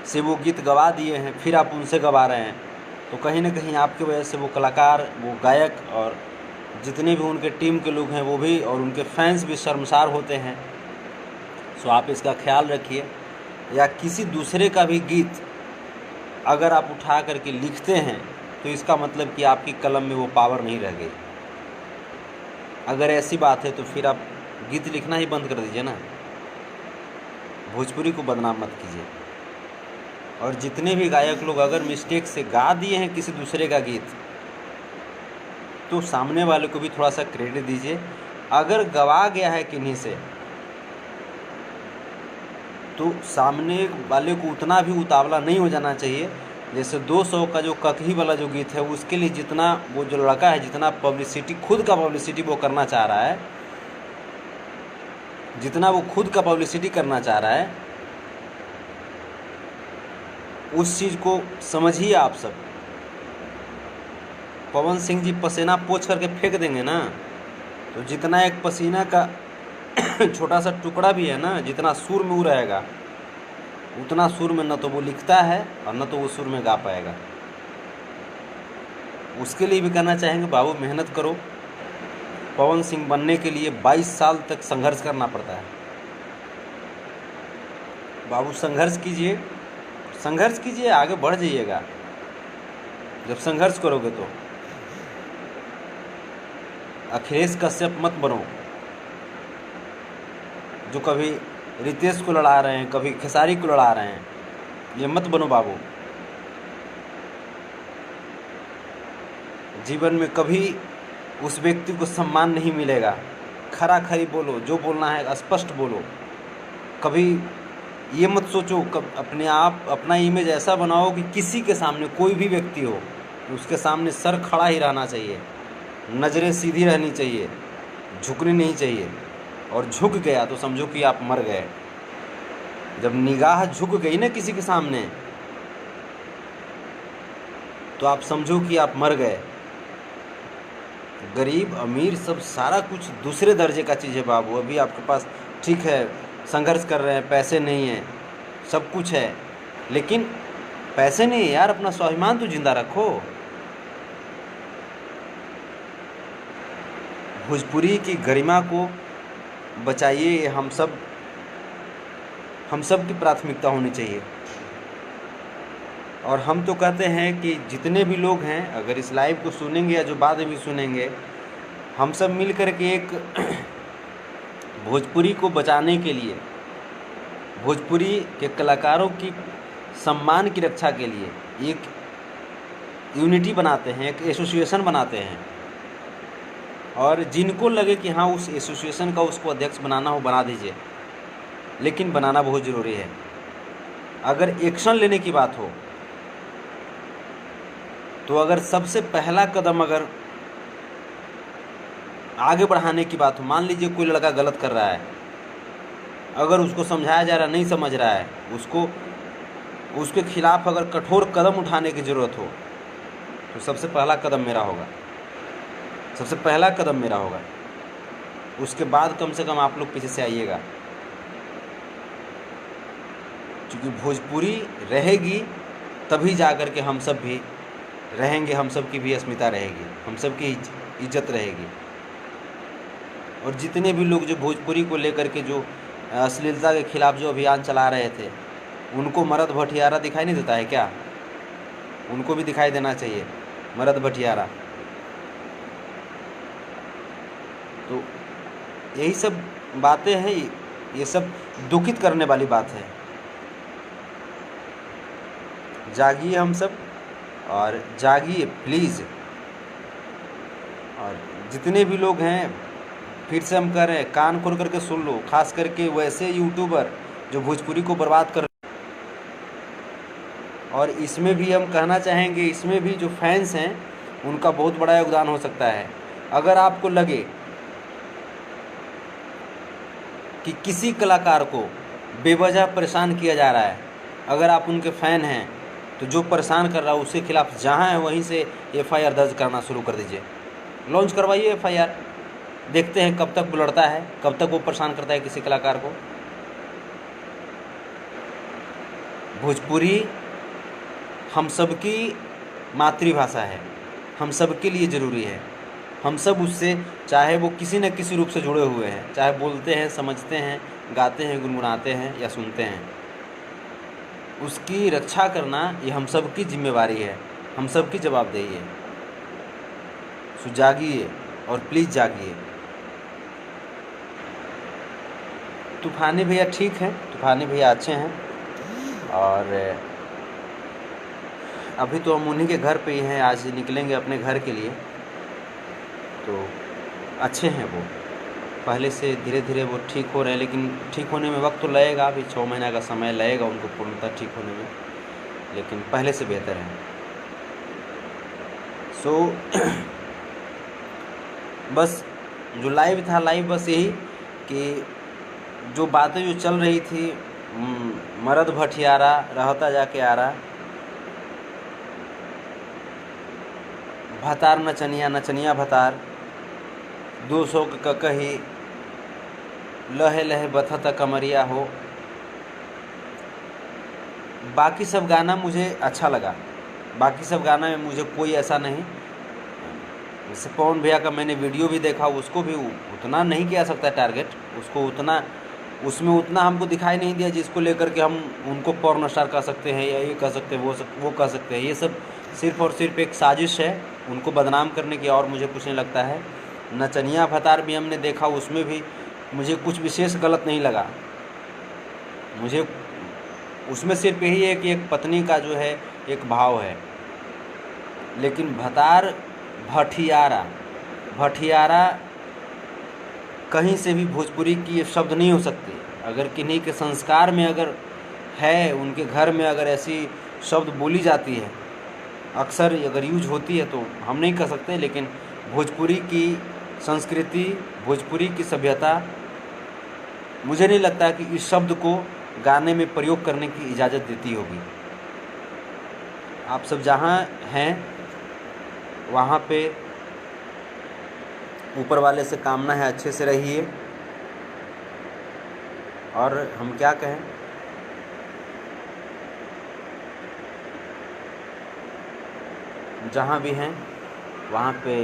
से वो गीत गवा दिए हैं फिर आप उनसे गवा रहे हैं, तो कहीं ना कहीं आपकी वजह से वो कलाकार, वो गायक और जितने भी उनके टीम के लोग हैं वो भी और उनके फैंस भी शर्मसार होते हैं। सो आप इसका ख्याल रखिए। या किसी दूसरे का भी गीत अगर आप उठा करके लिखते हैं तो इसका मतलब कि आपकी कलम में वो पावर नहीं रह गई। अगर ऐसी बात है तो फिर आप गीत लिखना ही बंद कर दीजिए ना, भोजपुरी को बदनाम मत कीजिए। और जितने भी गायक लोग अगर मिस्टेक से गा दिए हैं किसी दूसरे का गीत, तो सामने वाले को भी थोड़ा सा क्रेडिट दीजिए। अगर गवा गया है किन्हीं से तो सामने वाले को उतना भी उतावला नहीं हो जाना चाहिए। जैसे 200 का जो ककही वाला जो गीत है उसके लिए जितना वो जो लड़का है, जितना पब्लिसिटी, खुद का पब्लिसिटी वो करना चाह रहा है, जितना वो खुद का पब्लिसिटी करना चाह रहा है, उस चीज़ को समझिए आप सब। पवन सिंह जी पसीना पोंछ करके फेंक देंगे ना, तो जितना एक पसीना का छोटा सा टुकड़ा भी है ना, जितना सुर में वो रहेगा उतना सुर में न तो वो लिखता है और न तो वो सुर में गा पाएगा। उसके लिए भी कहना चाहेंगे बाबू मेहनत करो। पवन सिंह बनने के लिए 22 साल तक संघर्ष करना पड़ता है। बाबू संघर्ष कीजिए, संघर्ष कीजिए, आगे बढ़ जाइएगा। जब संघर्ष करोगे तो अखिलेश कश्यप मत बनो, जो कभी रितेश को लड़ा रहे हैं, कभी खेसारी को लड़ा रहे हैं। ये मत बनो बाबू। जीवन में कभी उस व्यक्ति को सम्मान नहीं मिलेगा। खरा खरी बोलो, जो बोलना है स्पष्ट बोलो। कभी ये मत सोचो, अपने आप अपना इमेज ऐसा बनाओ कि किसी के सामने, कोई भी व्यक्ति हो, उसके सामने सर खड़ा ही रहना चाहिए, नज़रें सीधी रहनी चाहिए, झुकनी नहीं चाहिए। और झुक गया तो समझो कि आप मर गए। जब निगाह झुक गई ना किसी के सामने, तो आप समझो कि आप मर गए। गरीब अमीर सब सारा कुछ दूसरे दर्जे का चीज़ है बाबू। अभी आपके पास ठीक है, संघर्ष कर रहे हैं, पैसे नहीं हैं, सब कुछ है, लेकिन पैसे नहीं है यार, अपना स्वाभिमान तो जिंदा रखो। भोजपुरी की गरिमा को बचाइए, हम सब की प्राथमिकता होनी चाहिए। और हम तो कहते हैं कि जितने भी लोग हैं, अगर इस लाइव को सुनेंगे या जो बाद में भी सुनेंगे, हम सब मिल कर के एक भोजपुरी को बचाने के लिए, भोजपुरी के कलाकारों की सम्मान की रक्षा के लिए एक यूनिटी बनाते हैं, एक एसोसिएशन बनाते हैं। और जिनको लगे कि हाँ उस एसोसिएशन का उसको अध्यक्ष बनाना हो, बना दीजिए, लेकिन बनाना बहुत ज़रूरी है। अगर एक्शन लेने की बात हो तो अगर सबसे पहला कदम अगर आगे बढ़ाने की बात हो, मान लीजिए कोई लड़का गलत कर रहा है, अगर उसको समझाया जा रहा नहीं समझ रहा है, उसके खिलाफ अगर कठोर कदम उठाने की ज़रूरत हो, तो सबसे पहला कदम मेरा होगा, सबसे पहला कदम मेरा होगा। उसके बाद कम से कम आप लोग पीछे से आइएगा, क्योंकि भोजपुरी रहेगी तभी जा कर के हम सब भी रहेंगे, हम सब की भी अस्मिता रहेगी, हम सब की इज्जत रहेगी। और जितने भी लोग जो भोजपुरी को लेकर के जो अश्लीलता के खिलाफ जो अभियान चला रहे थे, उनको मरद भटियारा दिखाई नहीं देता है क्या? उनको भी दिखाई देना चाहिए। मरद भटियारा। तो यही सब बातें हैं, ये सब दुखित करने वाली बात है। जागिए हम सब, और जागिए प्लीज़। और जितने भी लोग हैं, फिर से हम कह रहे हैं, कान खोल करके सुन लो, खास करके वैसे यूट्यूबर जो भोजपुरी को बर्बाद कर। और इसमें भी हम कहना चाहेंगे, इसमें भी जो फैंस हैं उनका बहुत बड़ा योगदान हो सकता है। अगर आपको लगे कि किसी कलाकार को बेवजह परेशान किया जा रहा है, अगर आप उनके फ़ैन हैं, तो जो परेशान कर रहा है उसके खिलाफ जहां है वहीं से एफआईआर दर्ज करना शुरू कर दीजिए। लॉन्च करवाइए एफआईआर, देखते हैं कब तक वो लड़ता है, कब तक वो परेशान करता है किसी कलाकार को। भोजपुरी हम सबकी मातृभाषा है, हम सबके लिए ज़रूरी है। हम सब उससे, चाहे वो किसी न किसी रूप से जुड़े हुए हैं, चाहे बोलते हैं, समझते हैं, गाते हैं, गुनगुनाते हैं या सुनते हैं, उसकी रक्षा करना ये हम सब की जिम्मेवारी है, हम सब की जवाबदेही है। सो जागिए, और प्लीज़ जागिए। तूफानी भैया ठीक हैं, तूफानी भैया अच्छे हैं, और अभी तो हम उन्हीं के घर पे ही हैं, आज निकलेंगे अपने घर के लिए। तो अच्छे हैं वो, पहले से धीरे धीरे वो ठीक हो रहे हैं, लेकिन ठीक होने में वक्त तो लगेगा, अभी 6 महीना का समय लगेगा उनको पूर्णतः ठीक होने में, लेकिन पहले से बेहतर है। सो बस जो लाइव था, लाइव बस यही कि जो बातें जो चल रही थी, मरद भटियारा रहता जाके आ रहा, भतार नचनिया, नचनिया भतार, 200 का कही, लहे लहे बथत कमरिया हो। बाकी सब गाना मुझे अच्छा लगा, बाकी सब गाना में मुझे कोई ऐसा नहीं, जैसे पवन भैया का मैंने वीडियो भी देखा, उसको भी उतना नहीं किया सकता टारगेट, उसको उतना, उसमें उतना हमको दिखाई नहीं दिया जिसको लेकर के हम उनको पॉर्न स्टार कह सकते हैं, या ये कह सकते हैं, वो कह सकते हैं। ये सब सिर्फ़ और सिर्फ एक साजिश है उनको बदनाम करने की, और मुझे कुछ नहीं लगता है। नचनिया भतार भी हमने देखा, उसमें भी मुझे कुछ विशेष गलत नहीं लगा। मुझे उसमें सिर्फ यही है कि एक पत्नी का जो है एक भाव है, लेकिन भतार भटियारा, भटियारा कहीं से भी भोजपुरी की ये शब्द नहीं हो सकती। अगर किन्हीं के संस्कार में अगर है, उनके घर में अगर ऐसी शब्द बोली जाती है, अक्सर अगर यूज होती है, तो हम नहीं कह सकते, लेकिन भोजपुरी की संस्कृति, भोजपुरी की सभ्यता, मुझे नहीं लगता कि इस शब्द को गाने में प्रयोग करने की इजाज़त देती होगी। आप सब जहाँ हैं वहाँ पे ऊपर वाले से कामना है अच्छे से रहिए, और हम क्या कहें, जहाँ भी हैं वहाँ पे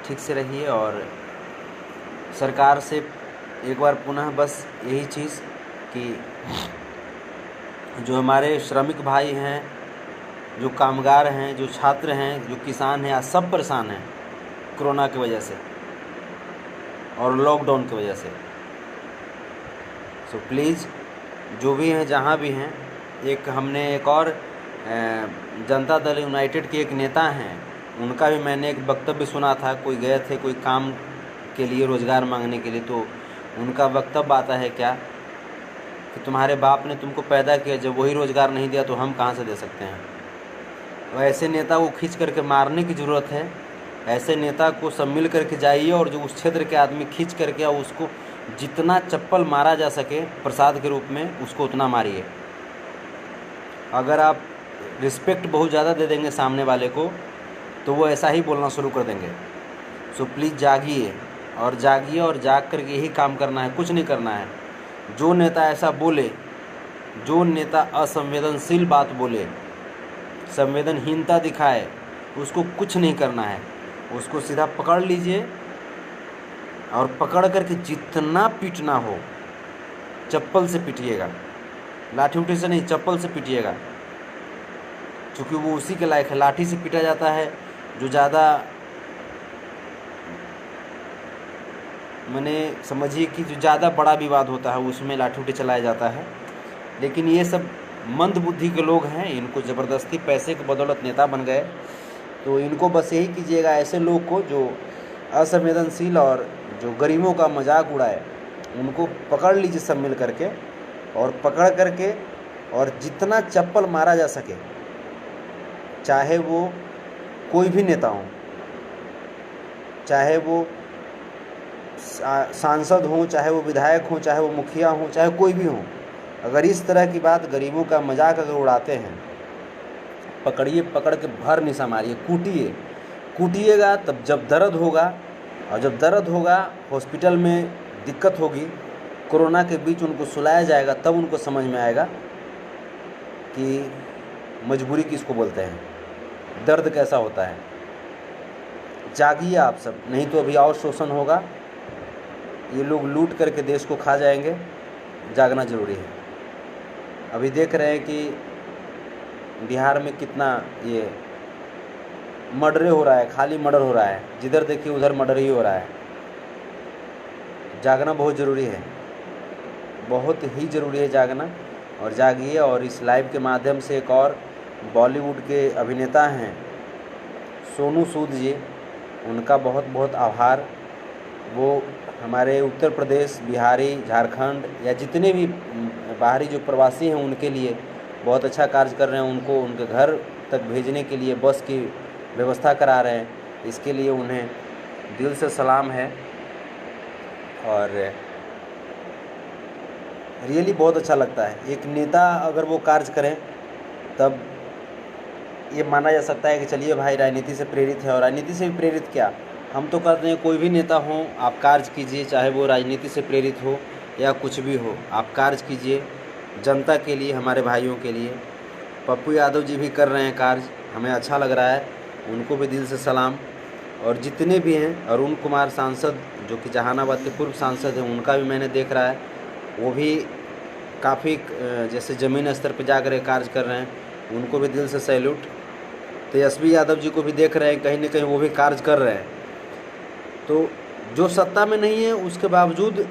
ठीक से रहिए। और सरकार से एक बार पुनः बस यही चीज़ कि जो हमारे श्रमिक भाई हैं, जो कामगार हैं, जो छात्र हैं, जो किसान हैं, आज सब परेशान हैं कोरोना की वजह से और लॉकडाउन की वजह से। सो प्लीज़ जो भी हैं, जहाँ भी हैं, एक हमने एक और जनता दल यूनाइटेड के एक नेता हैं, उनका भी मैंने एक वक्तव्य सुना था। कोई गए थे कोई काम के लिए, रोज़गार मांगने के लिए, तो उनका वक्तव्य आता है क्या कि तुम्हारे बाप ने तुमको पैदा किया, जब वही रोज़गार नहीं दिया तो हम कहाँ से दे सकते हैं। तो ऐसे नेता को खींच करके मारने की ज़रूरत है। ऐसे नेता को सब मिल करके जाइए, और जो उस क्षेत्र के आदमी खींच करके, और उसको जितना चप्पल मारा जा सके प्रसाद के रूप में, उसको उतना मारिए। अगर आप रिस्पेक्ट बहुत ज़्यादा दे देंगे सामने वाले को, तो वो ऐसा ही बोलना शुरू कर देंगे। सो प्लीज़ जागिए, और जागिए, और जाग करके यही काम करना है, कुछ नहीं करना है। जो नेता ऐसा बोले, जो नेता असंवेदनशील बात बोले, संवेदनहीनता दिखाए, उसको कुछ नहीं करना है। उसको सीधा पकड़ लीजिए, और पकड़ करके जितना पीटना हो चप्पल से पीटिएगा, लाठी उठी से नहीं, चप्पल से पीटिएगा, क्योंकि वो उसी के लायक है। लाठी से पीटा जाता है जो ज़्यादा मैंने समझिए कि जो ज़्यादा बड़ा विवाद होता है उसमें लाठी उठी चलाया जाता है। लेकिन ये सब मंद बुद्धि के लोग हैं, इनको ज़बरदस्ती पैसे की बदौलत नेता बन गए। तो इनको बस यही कीजिएगा, ऐसे लोग को जो असंवेदनशील और जो गरीबों का मजाक उड़ाए उनको पकड़ लीजिए सब मिल करके, और पकड़ करके और जितना चप्पल मारा जा सके, चाहे वो कोई भी नेता हो, चाहे वो सांसद हो, चाहे वो विधायक हो, चाहे वो मुखिया हो, चाहे कोई भी हो, अगर इस तरह की बात गरीबों का मजाक अगर उड़ाते हैं, पकड़िए, पकड़ के भर निशा मारिए, कूटिए, कूटिएगा। तब जब दर्द होगा, और जब दर्द होगा हॉस्पिटल में दिक्कत होगी, कोरोना के बीच उनको सुलाया जाएगा, तब उनको समझ में आएगा कि मजबूरी किसको बोलते हैं, दर्द कैसा होता है। जागिए आप सब, नहीं तो अभी और शोषण होगा, ये लोग लूट करके देश को खा जाएंगे। जागना जरूरी है। अभी देख रहे हैं कि बिहार में कितना ये मर्डर हो रहा है, खाली मर्डर हो रहा है, जिधर देखिए उधर मर्डर ही हो रहा है। जागना बहुत ज़रूरी है, बहुत ही ज़रूरी है जागना। और जागिए। और इस लाइव के माध्यम से एक और बॉलीवुड के अभिनेता हैं सोनू सूद जी, उनका बहुत बहुत आभार। वो हमारे उत्तर प्रदेश, बिहारी, झारखंड या जितने भी बाहरी जो प्रवासी हैं उनके लिए बहुत अच्छा कार्य कर रहे हैं। उनको उनके घर तक भेजने के लिए बस की व्यवस्था करा रहे हैं, इसके लिए उन्हें दिल से सलाम है। और रियली बहुत अच्छा लगता है, एक नेता अगर वो कार्य करें तब ये माना जा सकता है कि चलिए भाई राजनीति से प्रेरित है। और राजनीति से भी प्रेरित क्या, हम तो कहते हैं कोई भी नेता हो आप कार्य कीजिए, चाहे वो राजनीति से प्रेरित हो या कुछ भी हो, आप कार्य कीजिए जनता के लिए, हमारे भाइयों के लिए। पप्पू यादव जी भी कर रहे हैं कार्य, हमें अच्छा लग रहा है, उनको भी दिल से सलाम। और जितने भी हैं, अरुण कुमार सांसद जो कि जहानाबाद के पूर्व सांसद हैं, उनका भी मैंने देख रहा है, वो भी काफ़ी जैसे ज़मीन स्तर पर जाकर कार्य कर रहे हैं, उनको भी दिल से सैल्यूट। तेजस्वी यादव जी को भी देख रहे हैं, कहीं ना कहीं वो भी कार्य कर रहे हैं। तो जो सत्ता में नहीं है उसके बावजूद,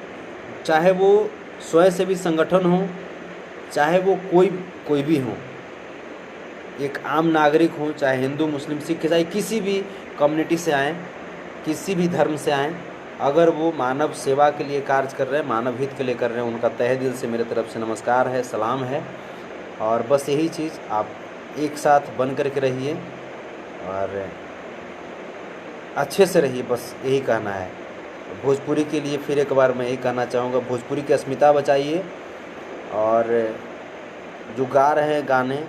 चाहे वो स्वयंसेवी संगठन हो, चाहे वो कोई भी हो, एक आम नागरिक हो, चाहे हिंदू, मुस्लिम, सिख, ईसाई, किसी भी कम्युनिटी से आएँ, किसी भी धर्म से आएँ, अगर वो मानव सेवा के लिए कार्य कर रहे हैं, मानव हित के लिए कर रहे हैं, उनका तहे दिल से मेरे तरफ से नमस्कार है, सलाम है। और बस यही चीज़, आप एक साथ बन कर के रहिए और अच्छे से रहिए, बस यही कहना है। भोजपुरी के लिए फिर एक बार मैं यही कहना चाहूँगा, भोजपुरी की अस्मिता बचाइए। और जो गा रहे हैं गाने,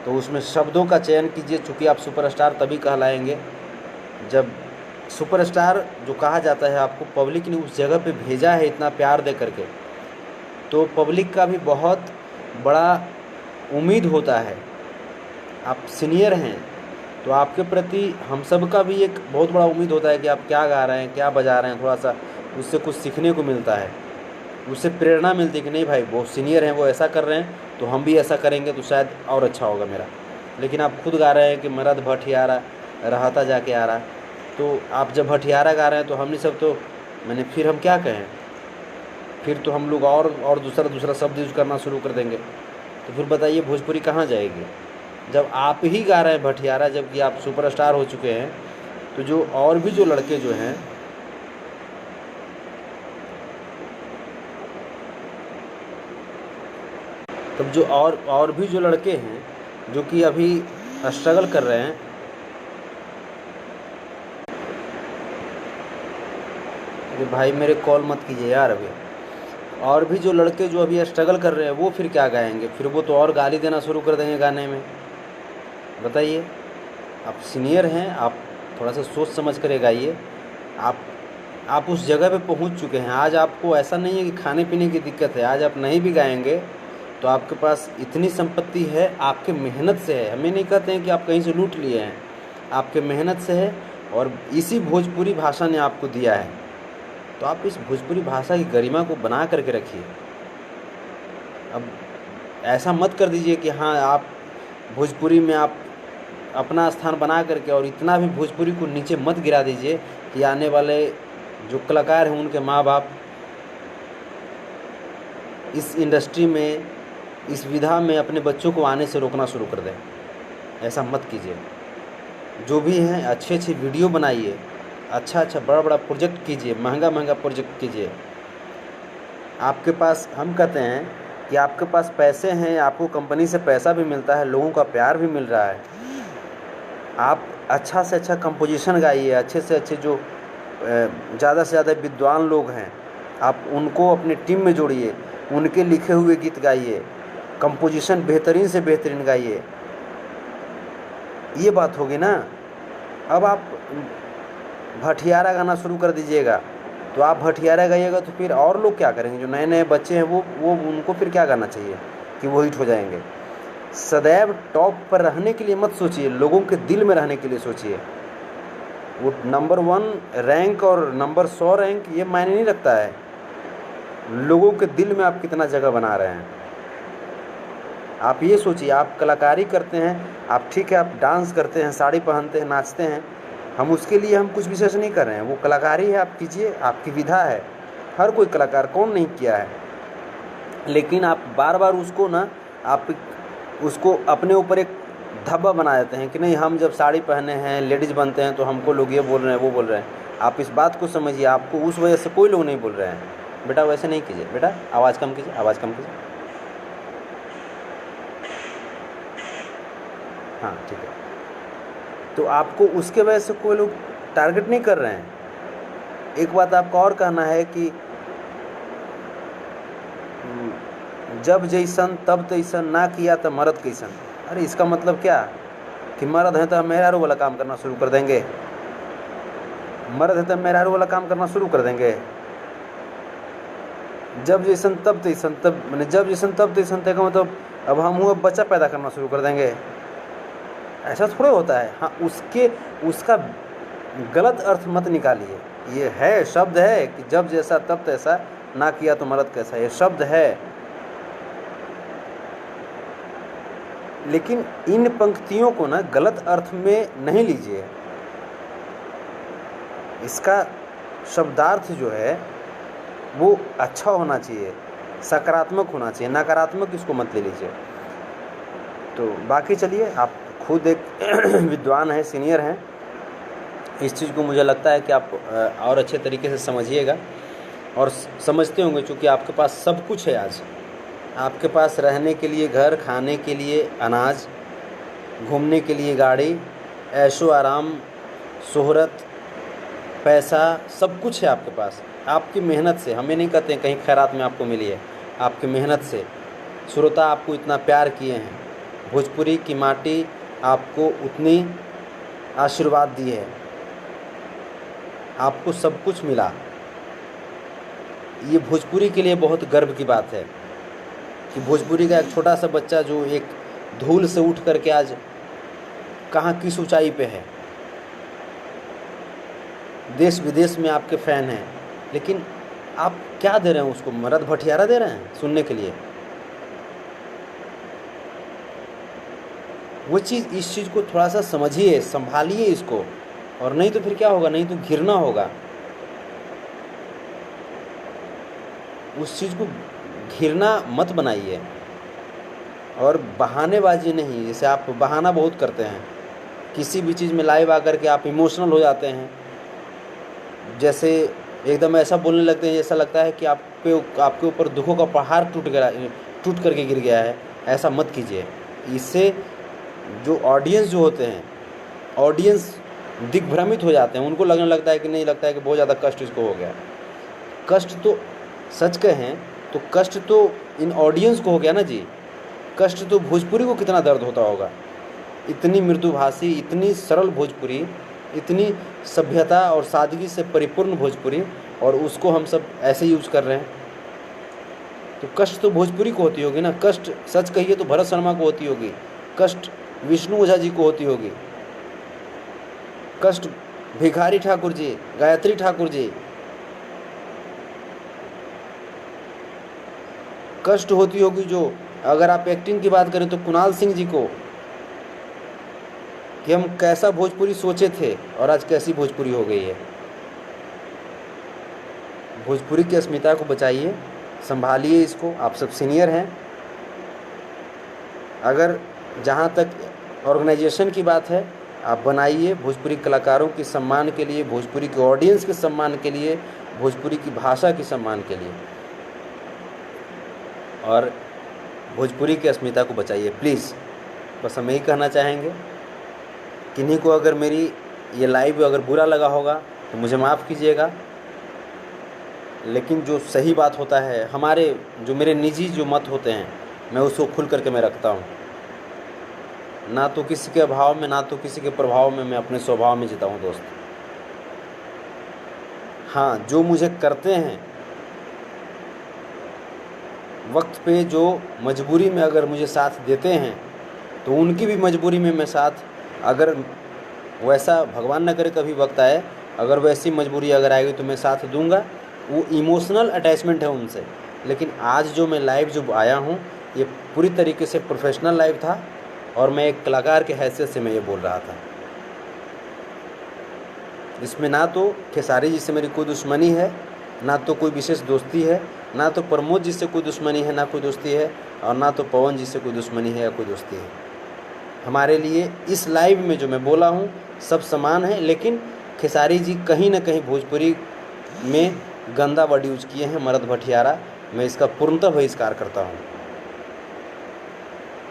तो उसमें शब्दों का चयन कीजिए, चूँकि आप सुपरस्टार तभी कहलाएंगे जब सुपरस्टार जो कहा जाता है, आपको पब्लिक ने उस जगह पे भेजा है इतना प्यार दे करके, तो पब्लिक का भी बहुत बड़ा उम्मीद होता है। आप सीनियर हैं तो आपके प्रति हम सब का भी एक बहुत बड़ा उम्मीद होता है कि आप क्या गा रहे हैं, क्या बजा रहे हैं, थोड़ा सा उससे कुछ सीखने को मिलता है, उससे प्रेरणा मिलती है कि नहीं भाई वो सीनियर हैं, वो ऐसा कर रहे हैं तो हम भी ऐसा करेंगे तो शायद और अच्छा होगा मेरा। लेकिन आप खुद गा रहे हैं कि मरद भटियारा रहता जाके आ रहा, तो आप जब भटियारा गा रहे हैं तो हमने सब तो मैंने फिर हम क्या कहें, फिर तो हम लोग और दूसरा शब्द यूज़ करना शुरू कर देंगे, तो फिर बताइए भोजपुरी कहाँ जाएगी। जब आप ही गा रहे हैं भटियारा, जबकि आप सुपरस्टार हो चुके हैं, तो जो और भी जो लड़के जो हैं, तब जो और भी जो लड़के हैं जो कि अभी स्ट्रगल कर रहे हैं, अरे भाई मेरे कॉल मत कीजिए यार अभी, और भी जो लड़के जो अभी स्ट्रगल कर रहे हैं वो फिर क्या गाएंगे, फिर वो तो और गाली देना शुरू कर देंगे गाने में। बताइए, आप सीनियर हैं, आप थोड़ा सा सोच समझ कर गाइए। आप उस जगह पे पहुंच चुके हैं, आज आपको ऐसा नहीं है कि खाने पीने की दिक्कत है, आज आप नहीं भी गाएंगे तो आपके पास इतनी संपत्ति है, आपके मेहनत से है। हमें नहीं कहते हैं कि आप कहीं से लूट लिए हैं, आपके मेहनत से है, और इसी भोजपुरी भाषा ने आपको दिया है। तो आप इस भोजपुरी भाषा की गरिमा को बना करके रखिए। अब ऐसा मत कर दीजिए कि हाँ आप भोजपुरी में आप अपना स्थान बना करके और इतना भी भोजपुरी को नीचे मत गिरा दीजिए कि आने वाले जो कलाकार हैं उनके माँ बाप इस इंडस्ट्री में, इस विधा में अपने बच्चों को आने से रोकना शुरू कर दें। ऐसा मत कीजिए। जो भी हैं अच्छे अच्छे वीडियो बनाइए, अच्छा अच्छा बड़ा बड़ा प्रोजेक्ट कीजिए, महंगा महंगा प्रोजेक्ट कीजिए। आपके पास, हम कहते हैं कि आपके पास पैसे हैं, आपको कंपनी से पैसा भी मिलता है, लोगों का प्यार भी मिल रहा है, आप अच्छा से अच्छा कंपोजिशन गाइए, अच्छे से अच्छे जो ज़्यादा से ज़्यादा विद्वान लोग हैं आप उनको अपनी टीम में जोड़िए, उनके लिखे हुए गीत गाइए, कंपोजिशन बेहतरीन से बेहतरीन गाइए। ये बात होगी ना। अब आप भटियारा गाना शुरू कर दीजिएगा तो आप भटियारा गाइएगा तो फिर और लोग क्या करेंगे? जो नए नए बच्चे हैं वो उनको फिर क्या गाना चाहिए कि वो हिट हो जाएंगे। सदैव टॉप पर रहने के लिए मत सोचिए, लोगों के दिल में रहने के लिए सोचिए। वो नंबर 1 रैंक और नंबर 100 रैंक ये मायने नहीं रखता है, लोगों के दिल में आप कितना जगह बना रहे हैं। आप ये सोचिए, आप कलाकारी करते हैं, आप ठीक है, आप डांस करते हैं, साड़ी पहनते हैं, नाचते हैं, हम उसके लिए हम कुछ विशेष नहीं कर रहे हैं, वो कलाकारी है, आप कीजिए, आपकी विधा है। हर कोई कलाकार, कौन नहीं किया है, लेकिन आप बार बार उसको ना, आप उसको अपने ऊपर एक धब्बा बना देते हैं कि नहीं, हम जब साड़ी पहने हैं, लेडीज़ बनते हैं तो हमको लोग ये बोल रहे हैं, वो बोल रहे हैं। आप इस बात को समझिए, आपको उस वजह से कोई लोग नहीं बोल रहे हैं। बेटा वैसे नहीं कीजिए, बेटा आवाज़ कम कीजिए, आवाज़ कम कीजिए। हाँ ठीक है। तो आपको उसके वजह से कोई लोग टारगेट नहीं कर रहे हैं। एक बात आपका और कहना है कि जब जैसन तब तैसन, ना किया तो मर्द कैसन। अरे इसका मतलब क्या कि मर्द है तो मेहरारू वाला काम करना शुरू कर देंगे, मर्द है तो मेहरारू वाला काम करना शुरू कर देंगे। जब जैसन तब तैसन, तब मैंने जब जैसन तब तैसन तक मतलब अब हम हुआ बच्चा पैदा करना शुरू कर देंगे, ऐसा थोड़ा होता है। हाँ, उसका गलत अर्थ मत निकालिए। ये है, शब्द है कि जब जैसा तब तैसा, ना किया तो मर्द कैसा, ये शब्द है। लेकिन इन पंक्तियों को ना गलत अर्थ में नहीं लीजिए। इसका शब्दार्थ जो है वो अच्छा होना चाहिए, सकारात्मक होना चाहिए, नकारात्मक इसको मत ले लीजिए। तो बाकी चलिए, आप खुद एक विद्वान हैं, सीनियर हैं, इस चीज़ को मुझे लगता है कि आप और अच्छे तरीके से समझिएगा और समझते होंगे, क्योंकि आपके पास सब कुछ है। आज आपके पास रहने के लिए घर, खाने के लिए अनाज, घूमने के लिए गाड़ी, ऐशो आराम, शोहरत, पैसा, सब कुछ है आपके पास। आपकी मेहनत से, हमें नहीं कहते हैं कहीं खैरात में आपको मिली है, आपकी मेहनत से श्रोता आपको इतना प्यार किए हैं, भोजपुरी की माटी आपको उतनी आशीर्वाद दी है, आपको सब कुछ मिला। ये भोजपुरी के लिए बहुत गर्व की बात है कि भोजपुरी का एक छोटा सा बच्चा जो एक धूल से उठ करके आज कहाँ किस ऊंचाई पे है। देश विदेश में आपके फ़ैन हैं, लेकिन आप क्या दे रहे हैं उसको? मर्द भटियारा दे रहे हैं सुनने के लिए। वो चीज़, इस चीज़ को थोड़ा सा समझिए, संभालिए इसको, और नहीं तो फिर क्या होगा, नहीं तो घिरना होगा। उस चीज़ को घिरना मत बनाइए, और बहानेबाजी नहीं। जैसे आप बहाना बहुत करते हैं, किसी भी चीज़ में लाइव आकर के आप इमोशनल हो जाते हैं, जैसे एकदम ऐसा बोलने लगते हैं जैसा लगता है कि आपके ऊपर दुखों का पहाड़ टूट करके गिर गया है। ऐसा मत कीजिए। इससे जो ऑडियंस जो होते हैं, ऑडियंस दिग्भ्रमित हो जाते हैं, उनको लगने लगता है कि नहीं, लगता है कि बहुत ज़्यादा कष्ट इसको हो गया। कष्ट तो सच कहें तो कष्ट तो इन ऑडियंस को हो गया ना जी। कष्ट तो भोजपुरी को कितना दर्द होता होगा। इतनी मृदुभाषी, इतनी सरल भोजपुरी, इतनी सभ्यता और सादगी से परिपूर्ण भोजपुरी, और उसको हम सब ऐसे यूज कर रहे हैं। तो कष्ट तो भोजपुरी को होती होगी ना। कष्ट सच कहिए तो भरत शर्मा को होती होगी, कष्ट विष्णु ओझा जी को होती होगी, कष्ट भिखारी ठाकुर जी, गायत्री ठाकुर जी, कष्ट होती होगी जो, अगर आप एक्टिंग की बात करें तो कुणाल सिंह जी को, कि हम कैसा भोजपुरी सोचे थे और आज कैसी भोजपुरी हो गई है। भोजपुरी की अस्मिता को बचाइए, संभालिए इसको, आप सब सीनियर हैं। अगर जहाँ तक ऑर्गेनाइजेशन की बात है, आप बनाइए भोजपुरी कलाकारों के सम्मान के लिए, भोजपुरी के ऑडियंस के सम्मान के लिए, भोजपुरी की भाषा के सम्मान के लिए, और भोजपुरी की अस्मिता को बचाइए प्लीज़। बस हम यही कहना चाहेंगे। किन्हीं को अगर मेरी ये लाइव अगर बुरा लगा होगा तो मुझे माफ़ कीजिएगा, लेकिन जो सही बात होता है, हमारे जो मेरे निजी जो मत होते हैं, मैं उसको खुल करके मैं रखता हूँ। ना तो किसी के अभाव में, ना तो किसी के प्रभाव में मैं अपने स्वभाव में जीता हूँ दोस्त। हाँ, जो मुझे करते हैं वक्त पे, जो मजबूरी में अगर मुझे साथ देते हैं, तो उनकी भी मजबूरी में मैं साथ, अगर वैसा भगवान न करे कभी वक्त आए, अगर वैसी मजबूरी अगर आएगी तो मैं साथ दूंगा। वो इमोशनल अटैचमेंट है उनसे। लेकिन आज जो मैं लाइव जो आया हूँ, ये पूरी तरीके से प्रोफेशनल लाइव था और मैं एक कलाकार के हैसियत से मैं ये बोल रहा था। इसमें ना तो खेसारी जी से मेरी कोई दुश्मनी है, ना तो कोई विशेष दोस्ती है, ना तो प्रमोद जी से कोई दुश्मनी है, ना कोई दोस्ती है, और ना तो पवन जी से कोई दुश्मनी है या कोई दोस्ती है। हमारे लिए इस लाइव में जो मैं बोला हूँ सब समान है। लेकिन खेसारी जी कहीं ना कहीं भोजपुरी में गंदा वर्ड यूज किए हैं, मर्द भटियारा, मैं इसका पूर्णतः बहिष्कार करता हूँ।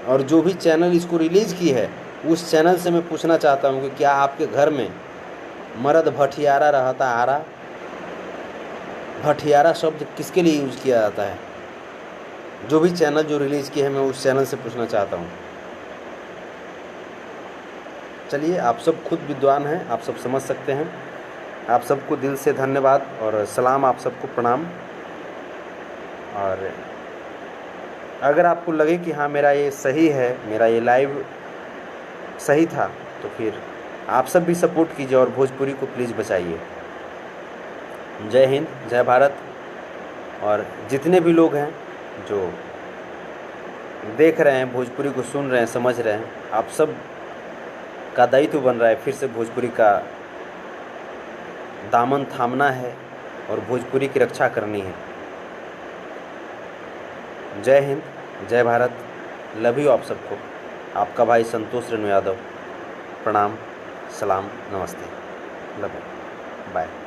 और जो भी चैनल इसको रिलीज़ की है, उस चैनल से मैं पूछना चाहता हूँ कि क्या आपके घर में मर्द भटियारा रहता आ रहा? भटियारा शब्द किसके लिए यूज किया जाता है? जो भी चैनल जो रिलीज़ किए हैं, मैं उस चैनल से पूछना चाहता हूँ। चलिए, आप सब खुद विद्वान हैं, आप सब समझ सकते हैं। आप सबको दिल से धन्यवाद और सलाम, आप सबको प्रणाम। और अगर आपको लगे कि हाँ मेरा ये सही है, मेरा ये लाइव सही था, तो फिर आप सब भी सपोर्ट कीजिए और भोजपुरी को प्लीज़ बचाइए। जय हिंद, जय भारत। और जितने भी लोग हैं जो देख रहे हैं, भोजपुरी को सुन रहे हैं, समझ रहे हैं, आप सब का दायित्व बन रहा है फिर से भोजपुरी का दामन थामना है और भोजपुरी की रक्षा करनी है। जय हिंद, जय भारत। लव यू आप सबको। आपका भाई संतोष रेणु यादव। प्रणाम, सलाम, नमस्ते, लव यू, बाय।